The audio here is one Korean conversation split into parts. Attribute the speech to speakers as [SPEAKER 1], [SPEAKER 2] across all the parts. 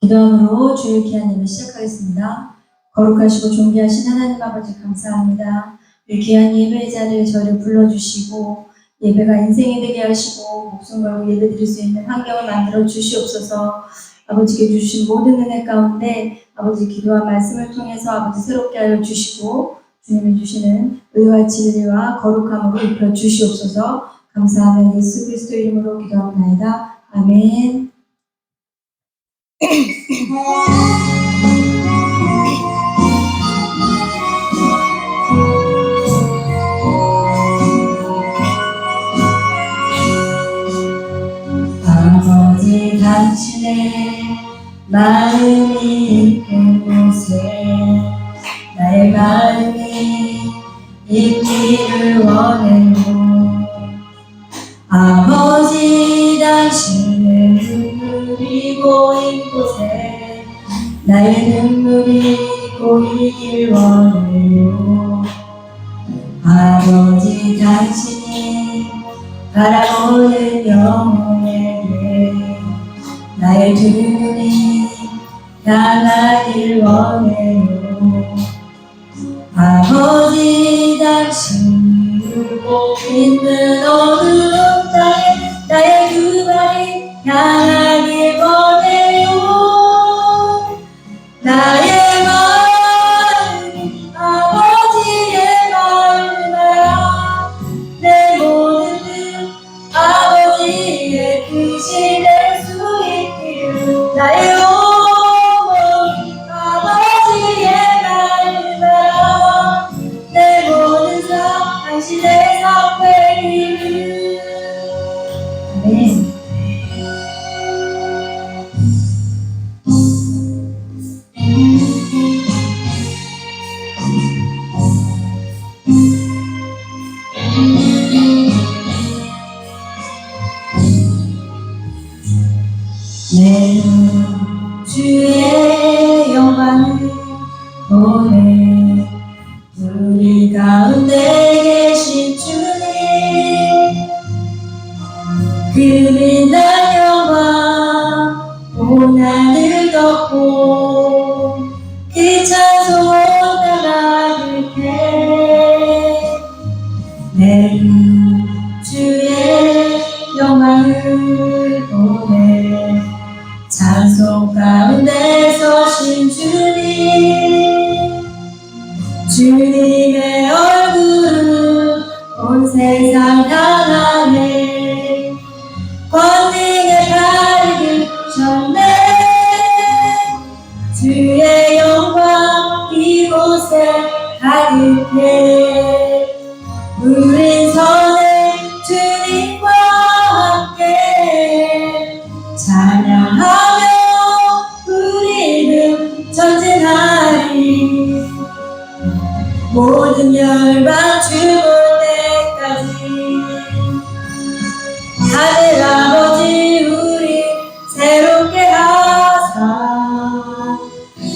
[SPEAKER 1] 기도함으로 주일 귀한 예배 시작하겠습니다. 거룩하시고 존귀하신 하나님 아버지 감사합니다. 이 귀한 예배의 자리에 저를 불러주시고 예배가 인생이 되게 하시고 목숨 걸고 예배 드릴 수 있는 환경을 만들어 주시옵소서. 아버지께 주신 모든 은혜 가운데 아버지 기도와 말씀을 통해서 아버지 새롭게 하여 주시고 주님이 주시는 의와 진리와 거룩함으로 입혀 주시옵소서. 감사하며 예수 그리스도 이름으로 기도합니다. 아멘. 아버지 당신의 마음이 있는 곳에 나의 마음이 있기를 원해요. 아버지 당신의 눈물이 고인 곳에 나의 눈물이 고이길 원해요. 아버지 당신이 바라보는 영혼에게 나의 두 눈이 향하길 원해요. 아버지 당신이 울고 있는 어두운 땅에 나의 두 발이 향하길 원해요. 나의 마음이 아버지의 마음을 알아 내 모든 뜻 아버지의 뜻이 될 수 있기를 나의 어머니 아버지의 마음을 알아 내 모든 삶 당신의 삶 되기를. 아멘. 내 주의 영광을 보내 우리 가운데 계신 주님 그 빛난 영광 온 하늘 덮고 그 찬송 온 땅 가득해 내 주의 영광을 보내 찬송 가운데 서신 주님 주님의 얼굴은 온 세상 향하네 권능의 발을 드셨네 주의 영광 이곳에 가득해 우린 선해 주님과 함께 찬양하며 우리는 전진하리 모든 열방 죽을 때까지 하늘 아버지 우리 새롭게 하사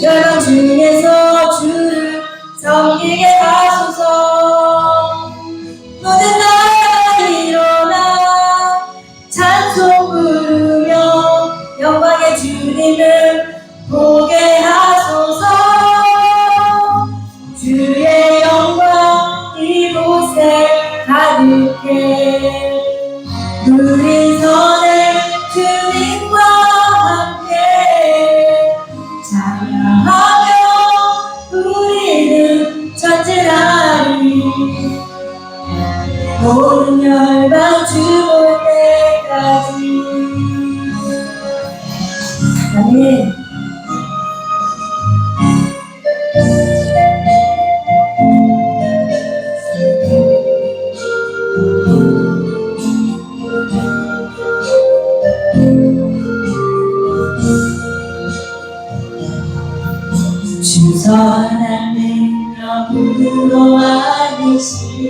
[SPEAKER 1] 열방 중에서 주를 섬기게 하소서. 모든 나라가 일어나 찬송 부르며 영광의 주님을 보게 하소서. 주의 영광 이곳에 가득해 우리 선해 주님과 함께 찬양하며 우리는 전진하리 모든 열방 죽을 때까지. 아멘. 주선한 능력으로 아니시네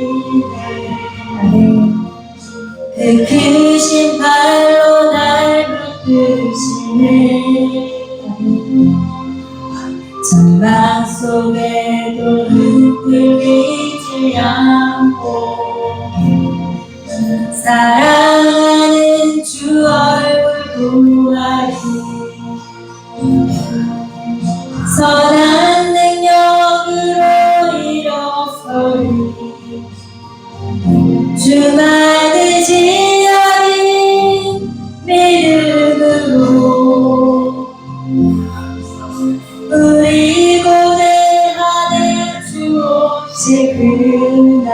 [SPEAKER 1] 그 크신 발로 날 붙드시네 전방 속에도 흔들리지 않고 사랑하는 주 얼굴 보아리 선한 능력으로 일어서리 주만을 지어리 믿음으로 우리 고대하는 주 없이 그날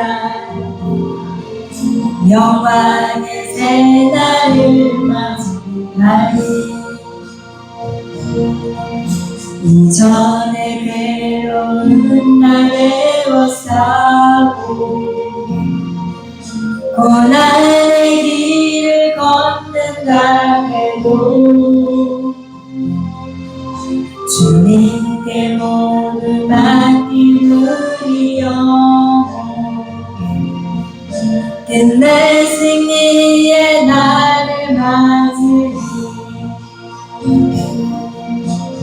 [SPEAKER 1] 영광의 새날을 맞이하리 이전에 괴로운 날 애워싸고 고난의 길을 걷는다 해도 주님께 모두 맡긴 우리 영혼 끝내 승리의 날을 맞으리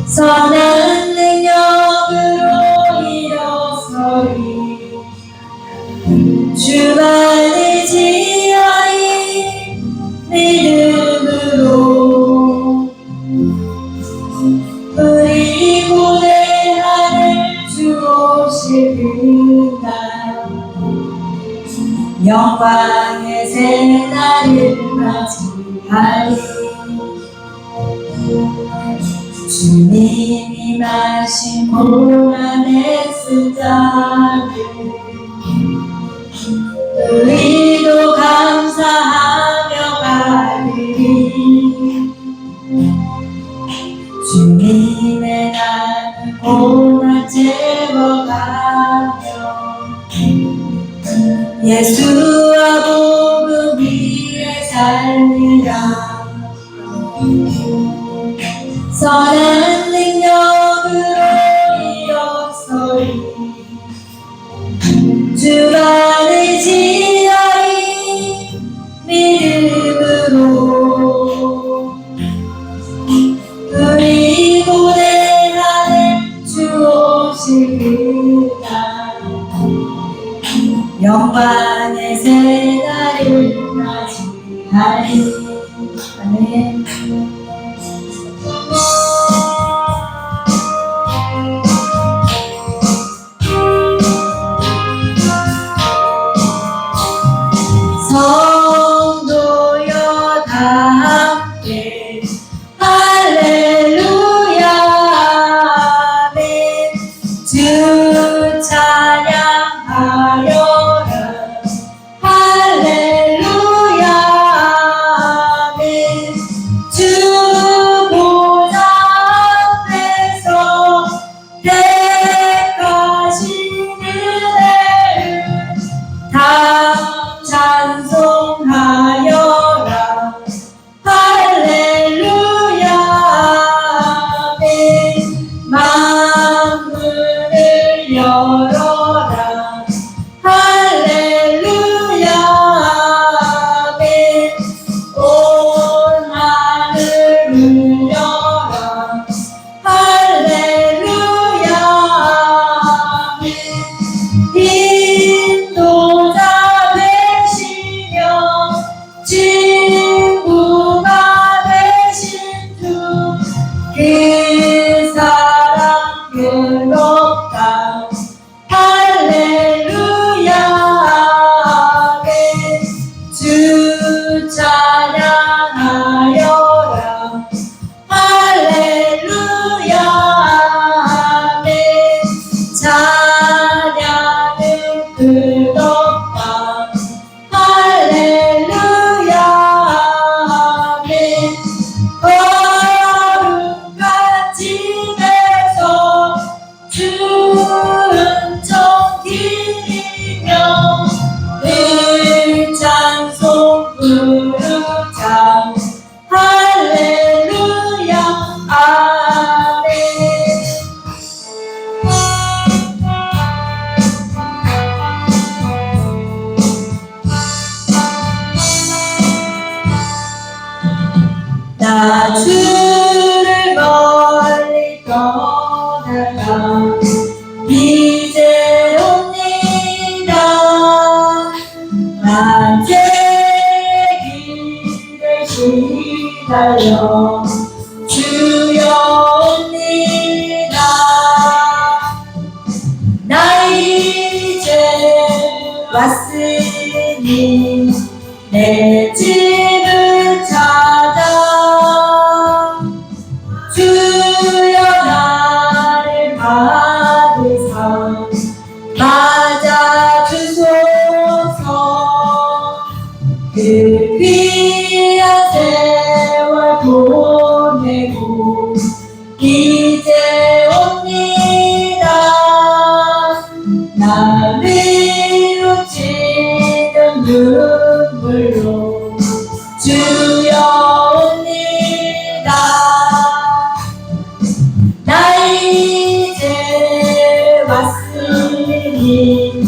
[SPEAKER 1] 선한 능력으로 일어서리 주만을 지어리 믿음으로 우리 고대하는 주 오실 그날 영광의 새날을 맞이하리 주님이 마신 고난의 습자를 우리도 감사하며 받으리 주님의 나는 고난 채워가며 예수와 복음 위에 살리라 선한 능력으로 일어서리 주만을 지어리 믿음으로 우리 고대하는 주 오실 그날 영광의 새날을 맞이하리 아멘. 성도여 다 함께 할렐루야 아멘 주 찬양하여라 주여 나를 받으사 맞아주소서. 그 귀한 세월 보내고 이제 옵니다. 나를 묻히는 눈물로 주여 옵니다. 나 이제 왔으니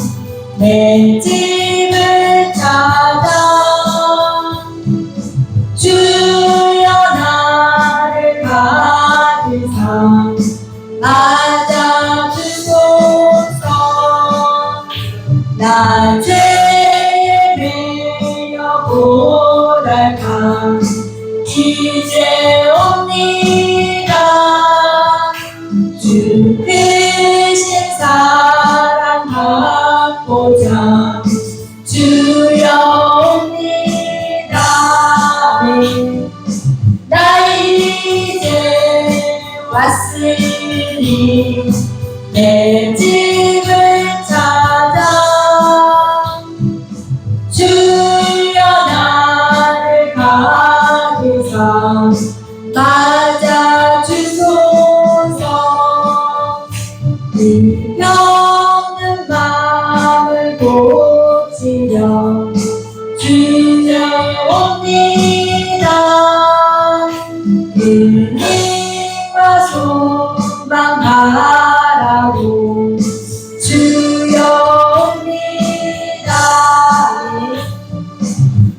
[SPEAKER 1] 내 집을 찾아 주여 나를 받으사 맞아주소서. 나 죄에 매여 고달파 이제 옵니다. 주 크신 사랑 받고자 주여 옵니다. 나 이제 왔으니 내 집을 찾아 주여 나를 받으사 맞아주소서. 병든 마음을 고치려 주여 옵니다. 은혜와 소망 바라고 주여 옵니다.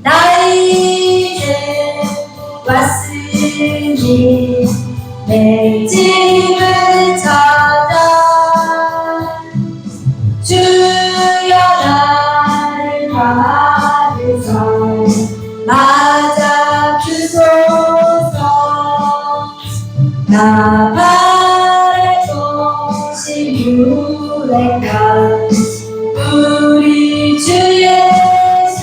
[SPEAKER 1] 나 이제 왔으니 내 집을 찾아 주여 나를 받으사 맞아주소서. 나 바랄 것이 유래가 우리 주 예수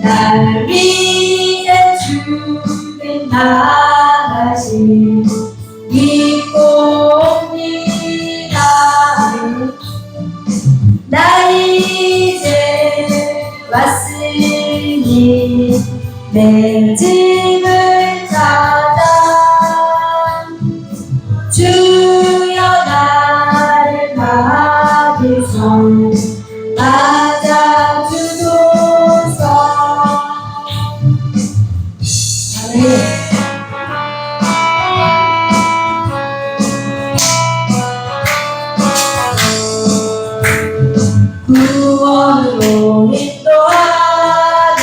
[SPEAKER 1] 날 위해 죽은 나가신 믿고 옵니다. 나 이제 왔으니 내 집을 찾아 주여 나를 받으사 맞아주소서. 아멘. 구원으로 인도하는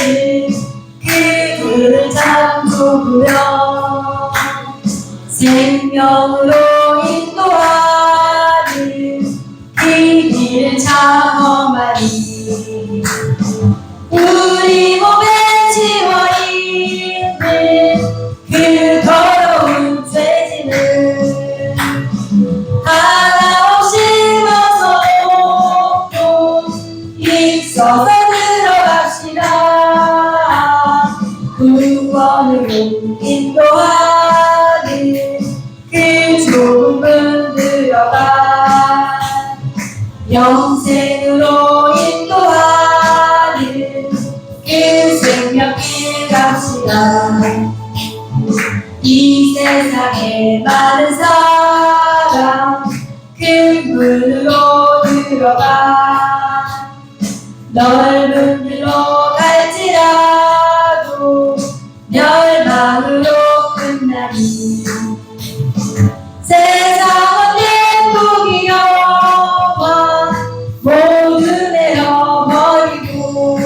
[SPEAKER 1] 그 길을 잠그며 생명으로 인도하는 그 길을 장엄하니 우리 몸에 지워 있는 그 더러운 죄짐을 하나 없이 벗어놓고 있어서 들어갑시다. 구원으로 인도하는 그 좁은 문 들어가 영생으로 인도하는 그 생명길 갑시다. 이 세상에 많은 사람 큰 문으로 들어가 넓은 길로 갈지라도 멸망으로 끝나니 세상은 행복이 영화 모두 내려버리고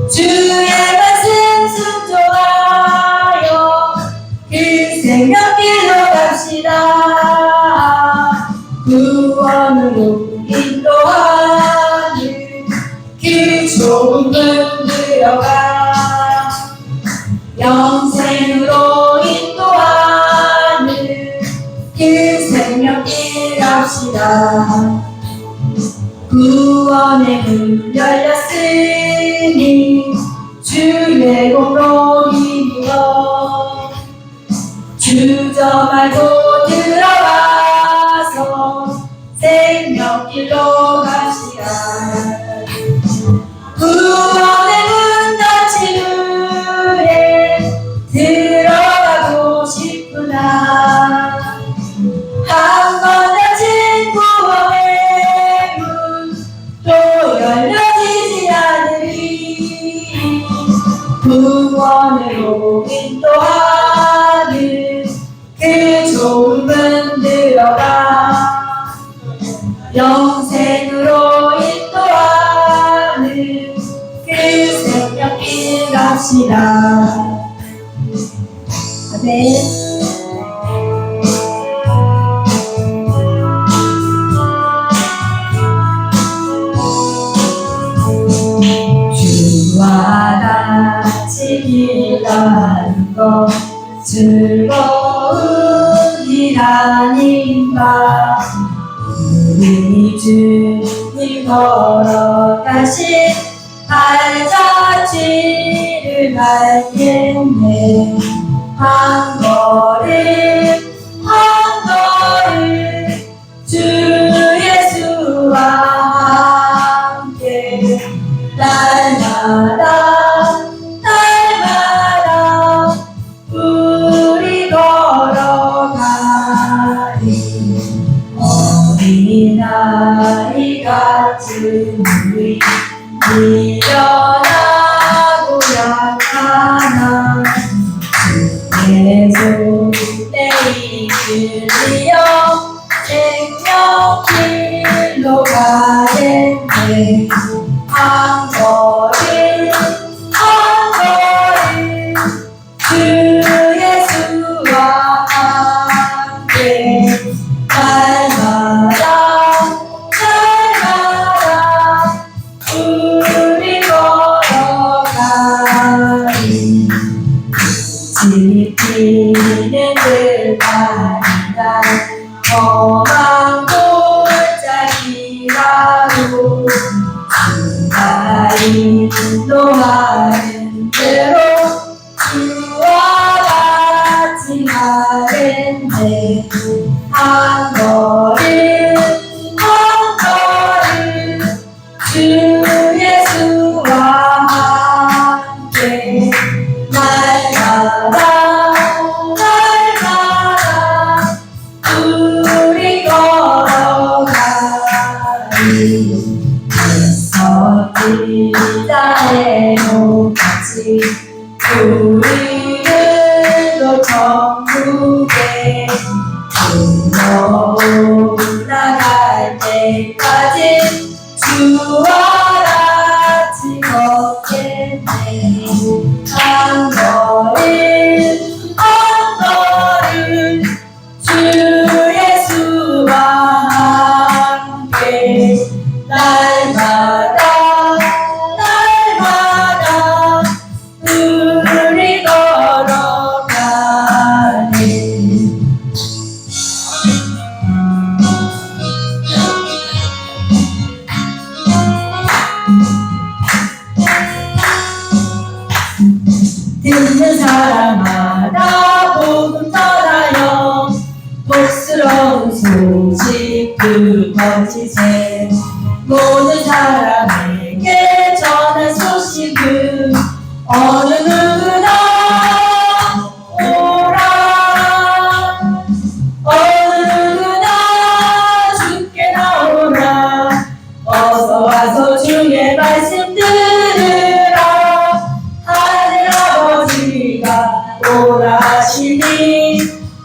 [SPEAKER 1] 주의 말씀 순종하여 그 생명길로 갑시다. 구원으로 인도하는 그 좁은 문 들어가 영생으로 인도하는 그 생명길 갑시다. 구원의 문 열렸으니 주의 공로 힘입어 주저 말고 들어가서 생명길로 가시라. 구원의 문 닫힌 후에 들어가고 싶구나. 한 번 닫힌 구원의 문 또 열려지지 않으리. 구원으로 인도하는 그 좋은 문 들어가. 영생으로 인도하는 그 생명길 갑시다. 아멘. 주와 같이 길 가는 것 즐거운 일 아닌가. 우리 주님 걸어가신 발자취를 밟겠네. 한 걸음 한 걸음 주 예수와 함께 날마다 날마다 우리 걸어가리. 어린아이 같은 우리 미련하고 약하나 주의 손에 이끌리어 생명길로 가겠네. 한 걸음 한 걸음 주 예수와 함께 날마다 날마다 우리 걸어가리. 지피는 듯한 험한 골짜기라도 주가 인도하는 대로 주와 같이 가겠네. 한 걸음 한 걸음 주 예수와 함께 날마다 날마다 우리 걸어가리. 기다려도 같이 우리들도 천국에 올라갈 때까지 주와 같이 걷겠네. 한 걸음 한 걸음 주 예수와 함께 날마다 날마다 우리 걸어가네. 듣는 사람마다 복음 전하여 복스러운 소식 퍼지세. 모든 사람에게 전할 소식은 어느 누구나 오라. 어느 누구나 주께 나오라. 어서 와서 주의 말씀 들으라. 하늘 아버지가 오라 하시니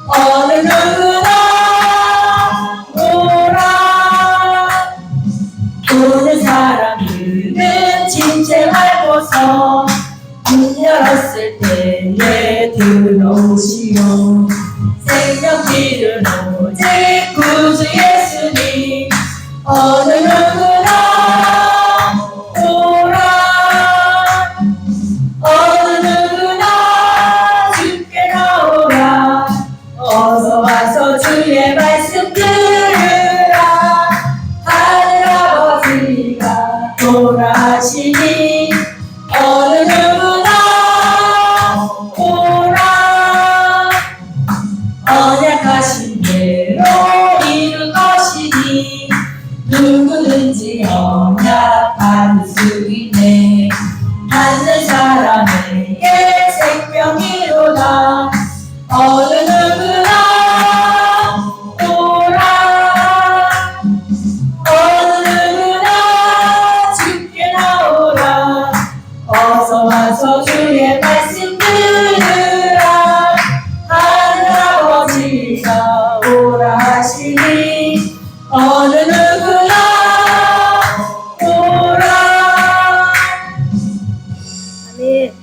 [SPEAKER 1] 어느 누구나 오라. 오는 사람들은 진채 말고서 문 열었을 때에 들어오시오. 생명길은 오직 구주 예수님. 어느 누구나 오라. 어느 누구나 주께 나오라. 어서 와서 주의 말씀 들으라. 하늘 아버지가 오라 하시니 어느 누구나 오라. 언약하신 대로 이룰 것이니 누구든지 언약받을 수 있네. 받는 사람에게 생명이로다. 어느 누구나 오라. 어느 누구나 주께 나오라. 어서 와서 주의 말씀 들으라. 하늘 아버지가 오라 하시니 어느 누구나 오라.
[SPEAKER 2] 아멘.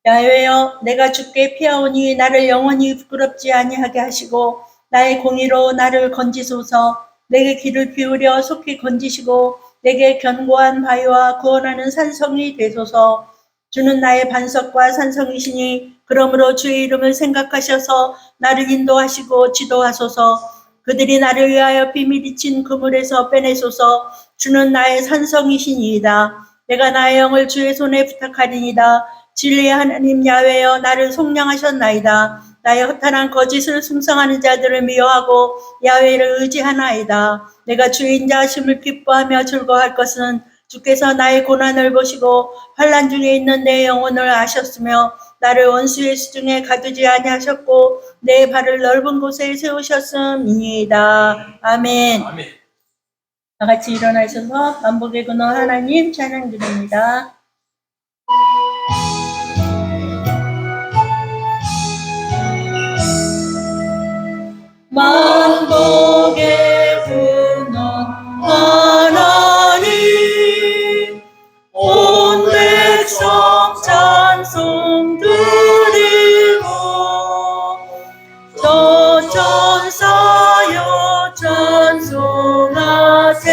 [SPEAKER 2] 야훼여, 내가 주께 피하오니 나를 영원히 부끄럽지 아니하게 하시고 나의 공의로 나를 건지소서. 내게 귀를 기울여 속히 건지시고 내게 견고한 바위와 구원하는 산성이 되소서. 주는 나의 반석과 산성이시니 그러므로 주의 이름을 생각하셔서 나를 인도하시고 지도하소서. 그들이 나를 위하여 비밀이 친 그물에서 빼내소서. 주는 나의 산성이시니이다. 내가 나의 영을 주의 손에 부탁하리이다. 진리의 하나님 야훼여, 나를 속량하셨나이다. 나의 허탄한 거짓을 숭상하는 자들을 미워하고 야훼를 의지하나이다. 내가 주의 인자하심을 기뻐하며 즐거워할 것은 주께서 나의 고난을 보시고 환난 중에 있는 내 영혼을 아셨으며 나를 원수의 수중에 가두지 아니하셨고 내 발을 넓은 곳에 세우셨음이니이다. 아멘. 다 같이 일어나셔서 만복의 근원 하나님 찬양 드립니다. 만복의 근원 하나님, 온 백성 찬송 드리고 저 천사여 찬송하세.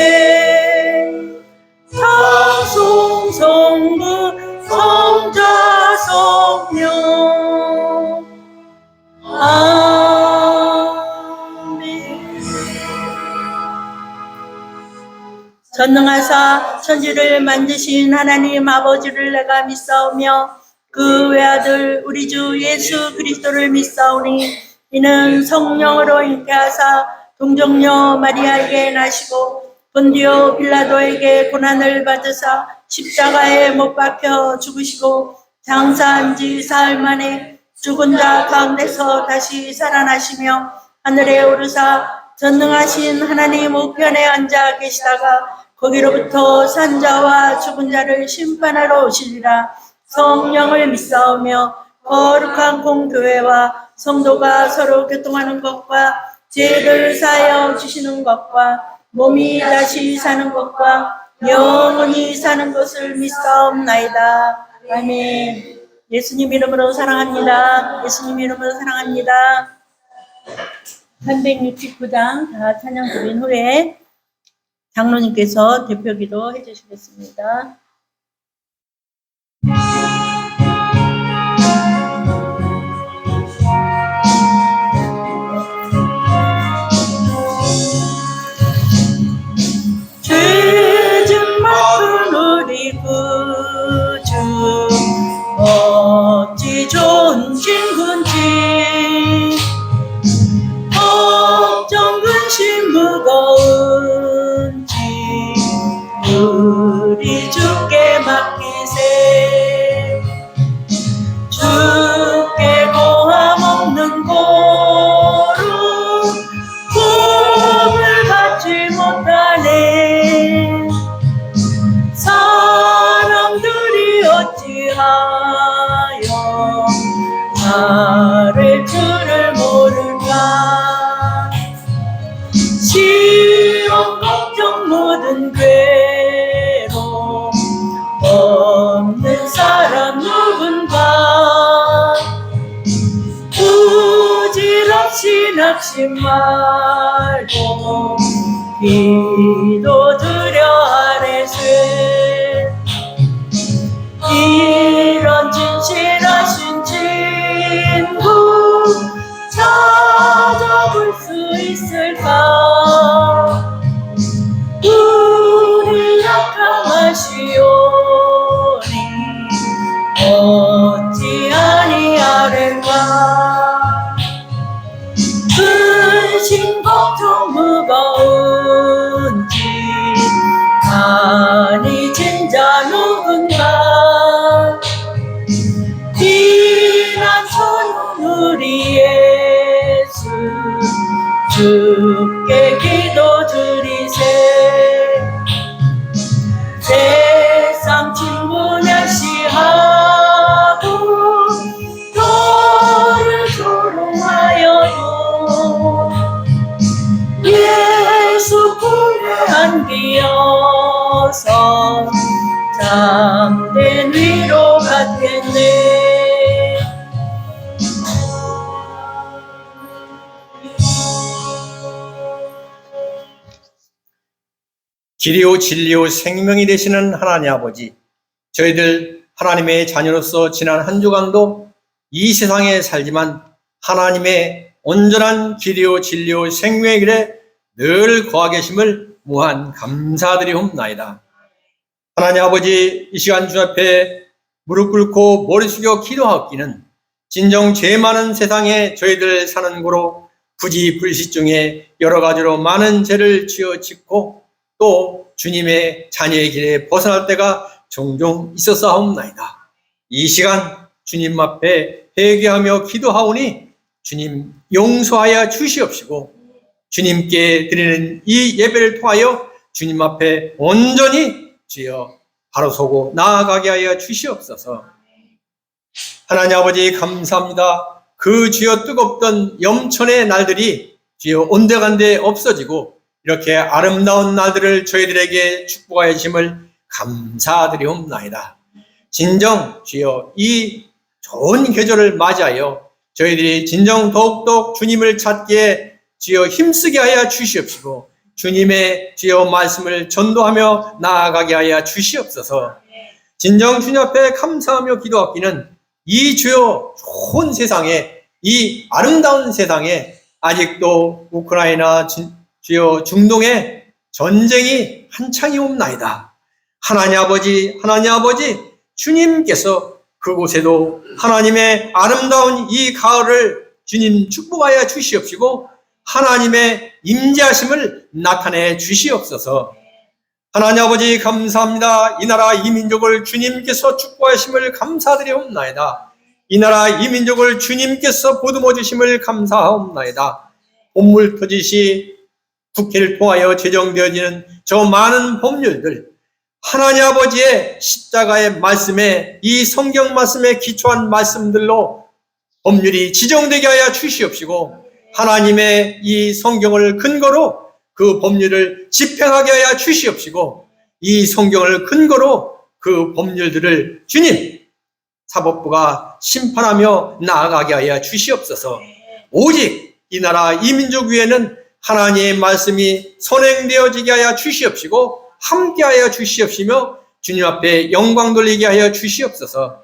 [SPEAKER 2] 찬송 성부 성자 성령 전능하사 천지를 만드신 하나님 아버지를 내가 믿사오며 그 외아들 우리 주 예수 그리스도를 믿사오니 이는 성령으로 잉태하사 동정녀 마리아에게 나시고 본디오 빌라도에게 고난을 받으사 십자가에 못 박혀 죽으시고 장사한 지 사흘 만에 죽은 자 가운데서 다시 살아나시며 하늘에 오르사 전능하신 하나님 우편에 앉아 계시다가 거기로부터 산자와 죽은 자를 심판하러 오시리라. 성령을 믿사오며 거룩한 공교회와 성도가 서로 교통하는 것과 죄를 사하여 주시는 것과 몸이 다시 사는 것과 영원히 사는 것을 믿사옵나이다. 아멘. 예수님 이름으로 사랑합니다. 예수님 이름으로 사랑합니다. 369장 다 찬양 드린 후에 장로님께서 대표기도 해주시겠습니다. 죄진 맡은 우리 구주 어찌 좋은 친구인지 걱정 근심 무거운지 우리 주께 낙심 말고 기도드려 아뢰세. 이런 진실하신 친구 찾아볼 수 있을까? 우리 약함하시오니 어찌 아니하랴. 근심 걱정 무거운 짐 많이 진 자 누군가. 비난처럼 우리 예수 주께 기도드리세. 세상 친구 멸시하고 너를 조롱하여도 예수 품에 안기어서 참된 위로 받겠네.
[SPEAKER 3] 길이요 진리요 생명이 되시는 하나님 아버지, 저희들 하나님의 자녀로서 지난 한 주간도 이 세상에 살지만 하나님의 온전한 길이요 진리요 생명의 길에 늘 거하 계심을 무한 감사드리옵나이다. 하나님 아버지, 이 시간 주 앞에 무릎 꿇고 머리 숙여 기도하옵기는 진정 죄 많은 세상에 저희들 사는 고로 부지불식 중에 여러 가지로 많은 죄를 지어 짓고 또 주님의 자녀의 길에 벗어날 때가 종종 있었사옵나이다. 이 시간 주님 앞에 회개하며 기도하오니 주님 용서하여 주시옵시고 주님께 드리는 이 예배를 통하여 주님 앞에 온전히 주여 바로 서고 나아가게 하여 주시옵소서. 하나님 아버지 감사합니다. 그 주여 뜨겁던 염천의 날들이 주여 온데간데 없어지고 이렇게 아름다운 날들을 저희들에게 축복하여 주심을 감사드리옵나이다. 진정 주여 이 좋은 계절을 맞이하여 저희들이 진정 더욱더 주님을 찾기에 주여 힘쓰게 하여 주시옵시고 주님의 주여 말씀을 전도하며 나아가게 하여 주시옵소서. 진정 주님 앞에 감사하며 기도하기는 이 주여 좋은 세상에, 이 아름다운 세상에 아직도 우크라이나 주여 중동에 전쟁이 한창이옵나이다. 하나님 아버지 주님께서 그곳에도 하나님의 아름다운 이 가을을 주님 축복하여 주시옵시고 하나님의 임재하심을 나타내 주시옵소서. 하나님 아버지 감사합니다. 이 나라 이 민족을 주님께서 축복하심을 감사드리옵나이다. 이 나라 이 민족을 주님께서 보듬어 주심을 감사하옵나이다. 본물 터지시 국회를 통하여 제정되어지는 저 많은 법률들, 하나님 아버지의 십자가의 말씀에, 이 성경 말씀에 기초한 말씀들로 법률이 지정되게 하여 주시옵시고 하나님의 이 성경을 근거로 그 법률을 집행하게 하여 주시옵시고 이 성경을 근거로 그 법률들을 주님 사법부가 심판하며 나아가게 하여 주시옵소서. 오직 이 나라 이 민족 위에는 하나님의 말씀이 선행되어지게 하여 주시옵시고 함께하여 주시옵시며 주님 앞에 영광 돌리게 하여 주시옵소서.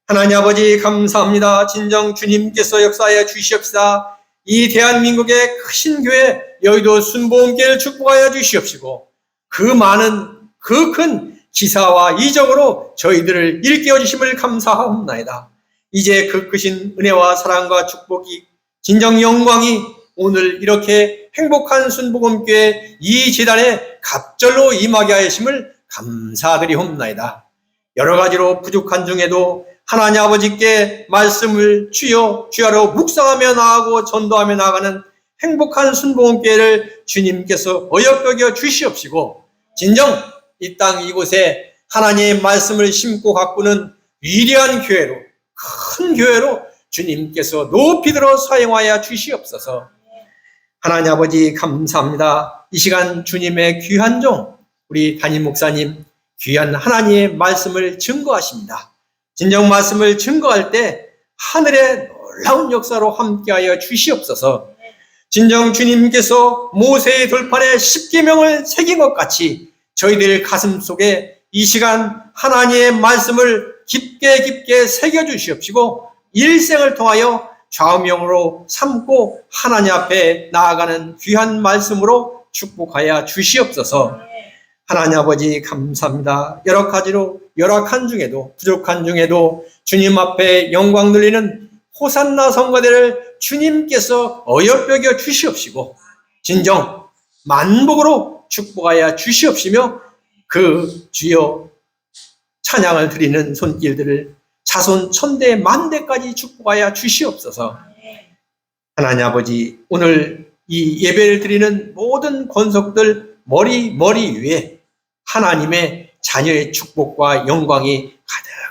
[SPEAKER 3] 하나님 아버지 감사합니다. 진정 주님께서 역사하여 주시옵시다. 이 대한민국의 크신 교회 여의도 순복음교회를 축복하여 주시옵시고 그 많은 그 큰 기사와 이적으로 저희들을 일깨워 주심을 감사하옵나이다. 이제 그 크신 은혜와 사랑과 축복이 진정 영광이 오늘 이렇게 행복한 순복음교회 이 재단에 갑절로 임하게 하심을 감사드리옵나이다. 여러 가지로 부족한 중에도 하나님 아버지께 말씀을 주야로 묵상하며 나아가고 전도하며 나아가는 행복한 순복음교회를 주님께서 어여겨 주시옵시고 진정 이 땅 이곳에 하나님의 말씀을 심고 가꾸는 위대한 교회로, 큰 교회로 주님께서 높이 들어 사용하여 주시옵소서. 하나님 아버지 감사합니다. 이 시간 주님의 귀한 종 우리 담임 목사님 귀한 하나님의 말씀을 증거하십니다. 진정 말씀을 증거할 때 하늘의 놀라운 역사로 함께하여 주시옵소서. 진정 주님께서 모세의 돌판에 십계명을 새긴 것 같이 저희들 가슴 속에 이 시간 하나님의 말씀을 깊게 새겨 주시옵시고 일생을 통하여 좌우명으로 삼고 하나님 앞에 나아가는 귀한 말씀으로 축복하여 주시옵소서. 하나님 아버지 감사합니다. 여러 가지로 열악한 중에도 부족한 중에도 주님 앞에 영광 돌리는 호산나 성가대를 주님께서 어여뼈겨 주시옵시고 진정 만복으로 축복하여 주시옵시며 그 주여 찬양을 드리는 손길들을 자손 천대 만대까지 축복하여 주시옵소서. 하나님 아버지, 오늘 이 예배를 드리는 모든 권속들 머리 위에 하나님의 자녀의 축복과 영광이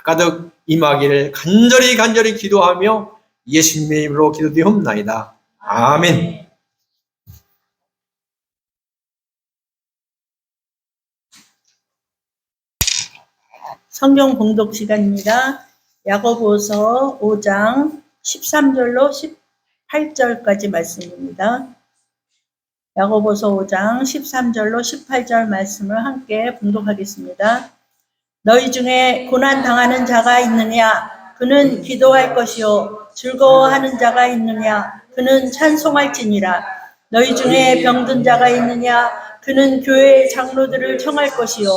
[SPEAKER 3] 가득 임하기를 간절히 기도하며 예수님의 이름으로 기도드리옵나이다. 아멘.
[SPEAKER 2] 성경 봉독 시간입니다. 야고보서 5장 13절로 18절까지 말씀입니다. 야고보서 5장 13절로 18절 말씀을 함께 봉독하겠습니다. 너희 중에 고난 당하는 자가 있느냐? 그는 기도할 것이요. 즐거워하는 자가 있느냐? 그는 찬송할지니라. 너희 중에 병든 자가 있느냐? 그는 교회의 장로들을 청할 것이요.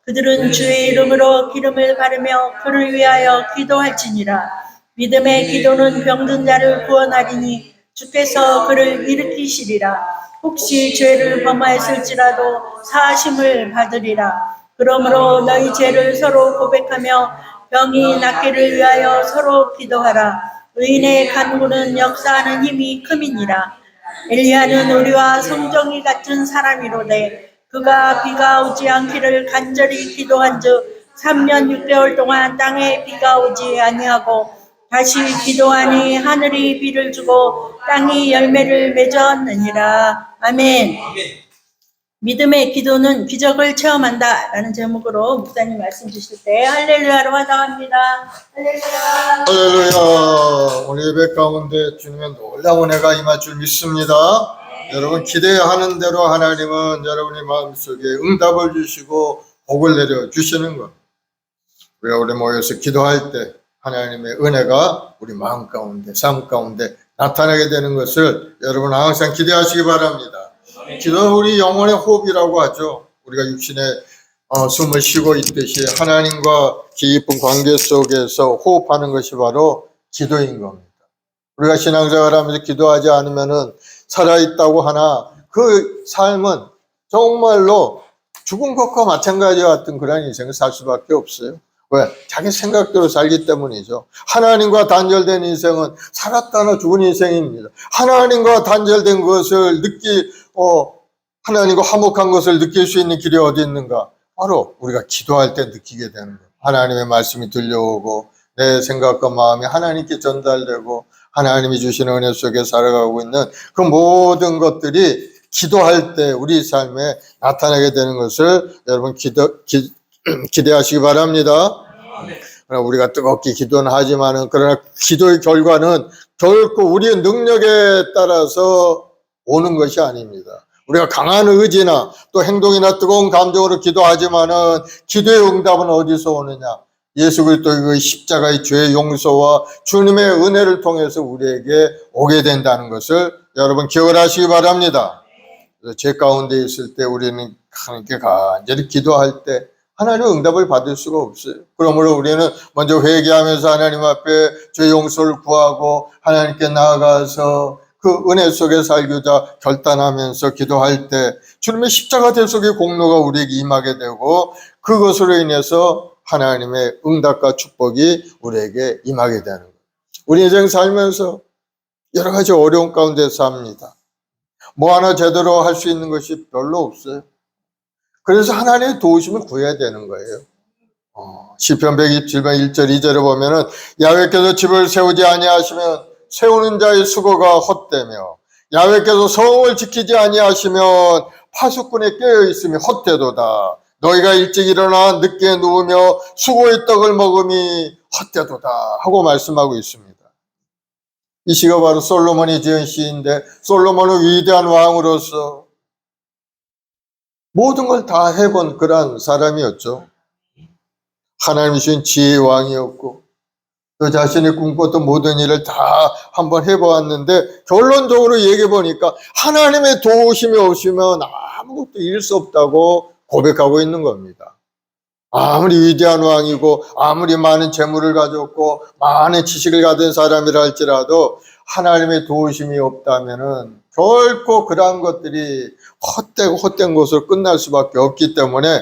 [SPEAKER 2] 그들은 주의 이름으로 기름을 바르며 그를 위하여 기도할지니라. 믿음의 기도는 병든 자를 구원하리니 주께서 그를 일으키시리라. 혹시 죄를 범하였을지라도 사하심을 받으리라. 그러므로 너희 죄를 서로 고백하며 병이 낫기를 위하여 서로 기도하라. 의인의 간구는 역사하는 힘이 큼이니라. 엘리야는 우리와 성정이 같은 사람이로되 그가 비가 오지 않기를 간절히 기도한즉 3년 6개월 동안 땅에 비가 오지 아니하고 다시 기도하니 하늘이 비를 주고 땅이 열매를 맺었느니라. 아멘. 믿음의 기도는 기적을 체험한다 라는 제목으로 목사님 말씀 주실 때 할렐루야로 환영합니다. 할렐루야.
[SPEAKER 4] 할렐루야. 오늘 예배 가운데 주님의 놀라운 은혜가 임할 줄 믿습니다. 여러분 기대하는 대로 하나님은 여러분의 마음속에 응답을 주시고 복을 내려 주시는 것. 우리가 우리 모여서 기도할 때 하나님의 은혜가 우리 마음 가운데 삶 가운데 나타나게 되는 것을 여러분 항상 기대하시기 바랍니다. 기도는 우리 영혼의 호흡이라고 하죠. 우리가 육신의 숨을 쉬고 있듯이 하나님과 깊은 관계 속에서 호흡하는 것이 바로 기도인 겁니다. 우리가 신앙생활하면서 기도하지 않으면은 살아있다고 하나 그 삶은 정말로 죽은 것과 마찬가지 같은 그런 인생을 살 수밖에 없어요. 왜? 자기 생각대로 살기 때문이죠. 하나님과 단절된 인생은 살았다나 죽은 인생입니다. 하나님과 단절된 것을 하나님과 화목한 것을 느낄 수 있는 길이 어디 있는가? 바로 우리가 기도할 때 느끼게 되는 거예요. 하나님의 말씀이 들려오고 내 생각과 마음이 하나님께 전달되고 하나님이 주시는 은혜 속에 살아가고 있는 그 모든 것들이 기도할 때 우리 삶에 나타나게 되는 것을 여러분 기대하시기 바랍니다. 그러나 우리가 뜨겁게 기도는 하지만은 그러나 기도의 결과는 결코 우리의 능력에 따라서 오는 것이 아닙니다. 우리가 강한 의지나 또 행동이나 뜨거운 감정으로 기도하지만은 기도의 응답은 어디서 오느냐? 예수 그리스도의 그 십자가의 죄의 용서와 주님의 은혜를 통해서 우리에게 오게 된다는 것을 여러분 기억을 하시기 바랍니다. 죄 가운데 있을 때 우리는 하나님께 간절히 기도할 때 하나님의 응답을 받을 수가 없어요. 그러므로 우리는 먼저 회개하면서 하나님 앞에 죄 용서를 구하고 하나님께 나아가서 그 은혜 속에 살고자 결단하면서 기도할 때 주님의 십자가 대속의 공로가 우리에게 임하게 되고 그것으로 인해서 하나님의 응답과 축복이 우리에게 임하게 되는 거예요. 우리 인생 살면서 여러 가지 어려운 가운데 삽니다. 뭐 하나 제대로 할 수 있는 것이 별로 없어요. 그래서 하나님의 도우심을 구해야 되는 거예요. 시편 127편 1절 2절에 보면은 야훼께서 집을 세우지 아니하시면 세우는 자의 수고가 헛되며 야훼께서 성을 지키지 아니하시면 파수꾼에 깨어 있음이 헛되도다. 너희가 일찍 일어나 늦게 누우며 수고의 떡을 먹음이 헛되도다 하고 말씀하고 있습니다. 이 시가 바로 솔로몬이 지은 시인데, 솔로몬은 위대한 왕으로서 모든 걸 다 해본 그런 사람이었죠. 하나님이 주신 지혜의 왕이었고, 또 자신이 꿈꿨던 모든 일을 다 한번 해보았는데, 결론적으로 얘기해 보니까 하나님의 도우심이 없으면 아무것도 이룰 수 없다고 고백하고 있는 겁니다. 아무리 위대한 왕이고 아무리 많은 재물을 가졌고 많은 지식을 가진 사람이라 할지라도 하나님의 도우심이 없다면은 결코 그러한 것들이 헛된 것으로 끝날 수밖에 없기 때문에,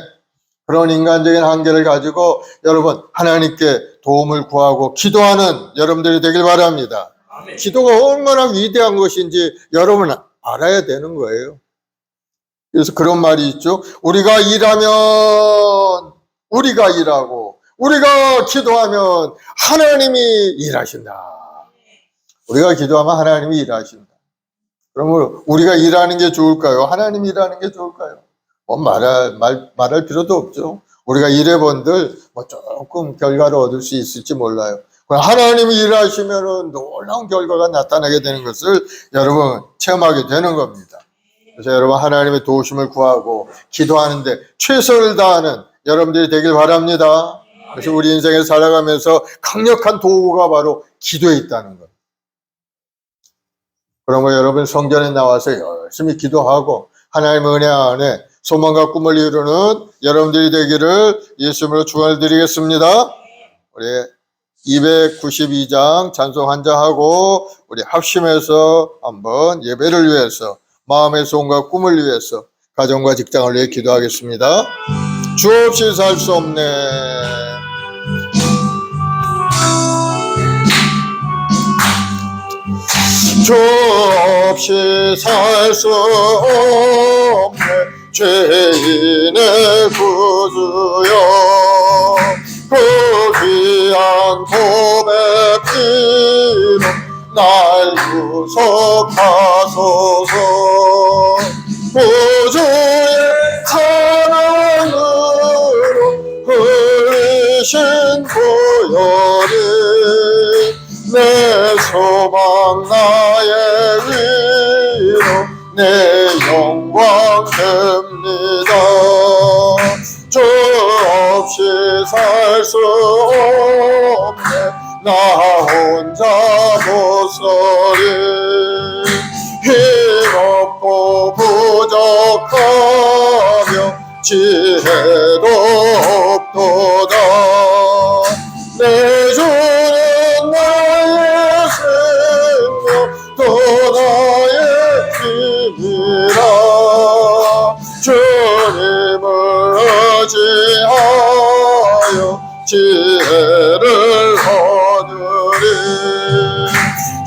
[SPEAKER 4] 그런 인간적인 한계를 가지고 여러분 하나님께 도움을 구하고 기도하는 여러분들이 되길 바랍니다. 기도가 얼마나 위대한 것인지 여러분 알아야 되는 거예요. 그래서 그런 말이 있죠. 우리가 일하고 우리가 기도하면 하나님이 일하신다. 우리가 기도하면 하나님이 일하신다. 그러면 우리가 일하는 게 좋을까요? 하나님이 일하는 게 좋을까요? 말할 필요도 없죠. 우리가 일해본들 조금 결과를 얻을 수 있을지 몰라요. 하나님이 일하시면 놀라운 결과가 나타나게 되는 것을 여러분 체험하게 되는 겁니다. 그래서 여러분 하나님의 도우심을 구하고 기도하는데 최선을 다하는 여러분들이 되길 바랍니다. 그래서 우리 인생을 살아가면서 강력한 도구가 바로 기도에 있다는 것. 그런 거 여러분 성전에 나와서 열심히 기도하고 하나님의 은혜 안에 소망과 꿈을 이루는 여러분들이 되기를 예수님으로 축원드리겠습니다. 우리 292장 찬송 한자하고 우리 합심해서 한번 예배를 위해서, 마음의 소원과 꿈을 위해서, 가정과 직장을 위해 기도하겠습니다. 주 없이 살 수 없네. 주 없이 살 수 없네. 죄인의 구주여, 그 귀한 보배 피로 날 구속하소서. 구주의 사랑으로 흘리신 보혈이 내 소망 나의 위로 내 영광 됩니다. 주 없이 살 수 없네. 나 혼자 못서리. 힘없고 부족하며 지혜도 없도다. 내 주는 나의 생명 또 나의 힘이라. 주님을 의지하여 지혜를 얻으리.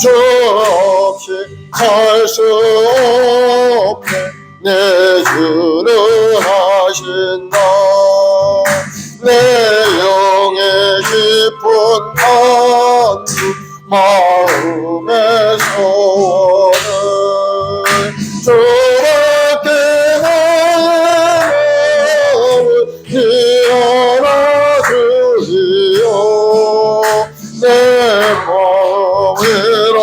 [SPEAKER 4] 주 없이 살 수 없네. 내 주는 하신다. 내 영의 깊은 간구 마음의 소원을 주밖에 나의 마음을 네 알아주리요. 내 몸으로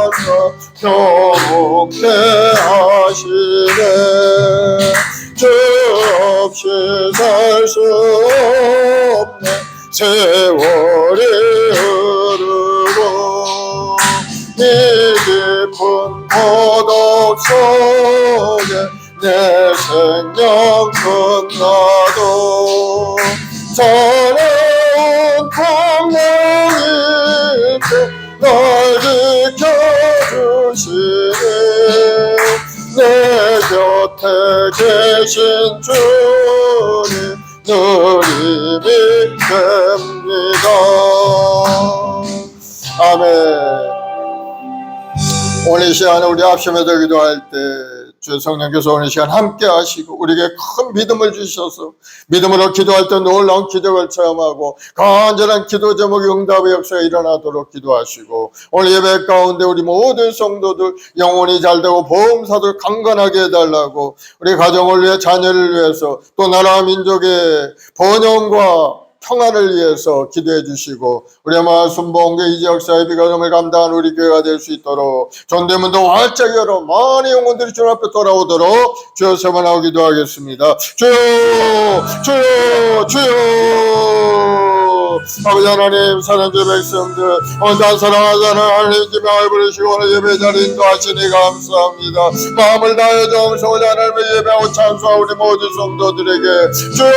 [SPEAKER 4] 하나 평온케 하시네. 주 없이 살 수 없네. 세월이 흐르고 이 깊은 고독 속에 내 생명 끝나도 사랑은 풍랑인데 날 지켜주시네. 내 곁에 계신 주님 늘 힘이 됩니다. 아멘. 오늘 이 시간에 우리 합심해서 기도할 때 주 성령께서 오늘 시간 함께 하시고 우리에게 큰 믿음을 주셔서 믿음으로 기도할 때 놀라운 기적을 체험하고 간절한 기도 제목의 응답의 역사가 일어나도록 기도하시고, 오늘 예배 가운데 우리 모든 성도들 영혼이 잘되고 보험사들 강건하게 해달라고, 우리 가정을 위해 자녀를 위해서 또 나라 민족의 번영과 평안을 위해서 기도해 주시고 우리 마을 순복음교회 이 지역사회 비가정을 감당한 우리 교회가 될 수 있도록 전대문도 활짝 열어 많은 영혼들이 주 앞에 돌아오도록 주여 세번하고 기도하겠습니다. 주여 주여 주여. 아버지 하나님 사랑주 백성들 온단 사랑하자는 하나님 기명을 부르시고 오늘 예배 자리 인도하시니 감사합니다. 마음을 다해 정성을 하나님의 예배하고 찬송하고 우리 모든 성도들에게 주여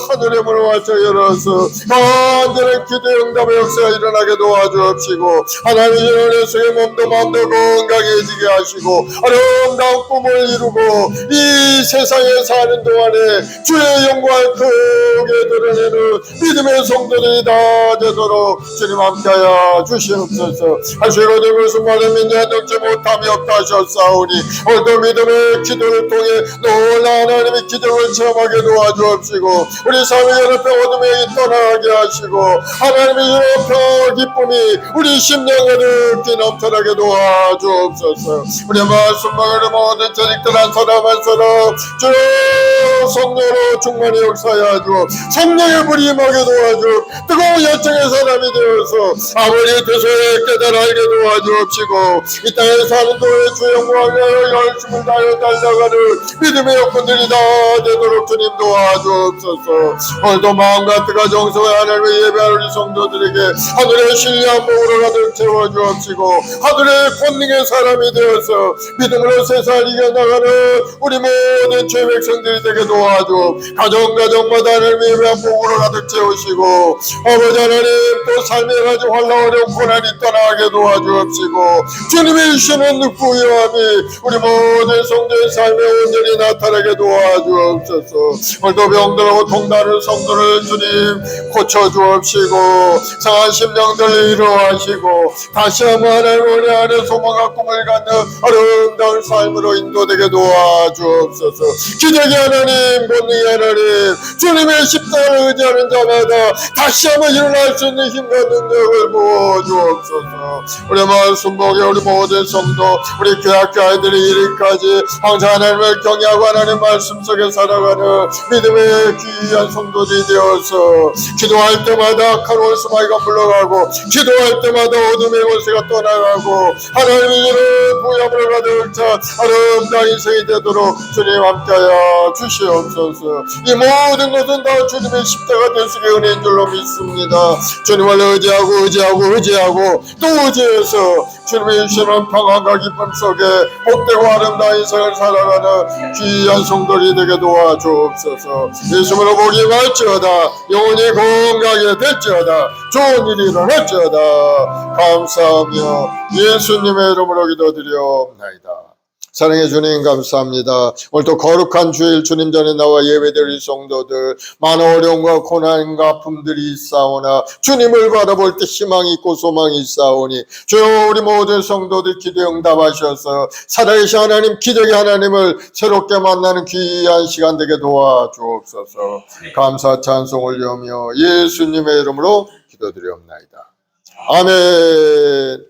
[SPEAKER 4] 하늘의 문을 활짝 열어서 간절한 기도의 응답의 역사가 일어나게 도와주옵시고 하나님의 이름의 속에 몸도 마음도 건강해지게 하시고 아름다운 꿈을 이루고 이 세상에 사는 동안에 주의 영광을 크게 드러내는 믿음의 성도들이 다 되도록 주님 함께하여 주시옵소서. 하시고 된 것은 많은 민족에 넘지 못함이 없다 하셨사오니 오늘도 믿음의 기도를 통해 놀라운 하나님의 기적을 체험하게 도와주옵시고 우리 삶의 여러 평 어둠에 떠나게 하시고 하나님의 여러 평 기쁨이 우리 심령 가득히 넘쳐나게 도와주옵소서. 우리 말씀만으로 모든 저직들한 사람 한 사람 주 성령으로 충만히 역사하여 주 성령의 불이 임하게 도와주 뜨거운 열정의 사람이 되어서 아버지의 뜻을 깨달아 알게 도와주옵시고 이 땅에 사는 동안 주 영광을 위하여 열심을 다하여 달려가는 믿음의 여건들이 다 되도록 주님 도와주옵소서. 오늘도 마음과 뜻과 정성을 하나님의 예배하는 우리 성도들에게 하늘의 신뢰한 복으로 가득 채워주옵시고 하늘의 권능의 사람이 되어서 믿음으로 세상을 이겨나가는 우리 모든 죄 백성들이 되게 도와주옵 가정마다 하나님의 예배한 복으로 가득 채우시고 아버지 하나님 또 삶에 가지고 환난 어려운 고난이 떠나게 도와주옵시고 주님의 주시는 늑부 위함이 우리 모든 성도의 삶에 온전히 나타나게 도와주옵소서. 오늘도 병들하고 통다는 성도를 주님 고쳐주옵시고 상한 심령들을 위로하시고 다시 한번 하나님 우리 안에 소망과 꿈을 갖는 아름다운 삶으로 인도되게 도와주옵소서. 기적의 하나님 본능의 하나님 주님의 십자가를 의지하는 자마다 다시 한번 일어날 수 있는 힘과 능력을 부어주옵소서. 우리 마을 순복의 우리 모든 성도 우리 교학교 아이들의 이르기까지 항상 하나님을 경외하고 하나님 말씀 속에 살아가는 믿음의 귀한 성도들이 되어서 기도할 때마다 악한 원수마귀가 물러가고 기도할 때마다 어둠의 권세가 떠나가고 하나님의 이름 부여함을 가득 찬 아름다운 인생이 되도록 주님 함께하여 주시옵소서. 이 모든 것은 다 주님의 십자가 되시기 은혜인 줄로 믿습니다. 주님을 의지하고 또 의지해서 주님의 주시는 평안과 기쁨 속에 복되고 아름다운 인생을 살아가는 귀한 성도들이 되게 도와주옵소서. 예수님으로 복이 말지어다 영원히 건강하게 될지어다 좋은 일이 일어날지어다 감사하며 예수님의 이름으로 기도드리옵나이다. 사랑해 주님 감사합니다. 오늘도 거룩한 주일 주님 전에 나와 예배드릴 성도들 많은 어려움과 고난과 아픔들이 있사오나 주님을 바라볼 때 희망이 있고 소망이 있사오니 주여 우리 모든 성도들 기도에 응답하셔서 살아계신 하나님 기적의 하나님을 새롭게 만나는 귀한 시간 되게 도와주옵소서. 감사 찬송 올려며 예수님의 이름으로 기도드리옵나이다. 아멘.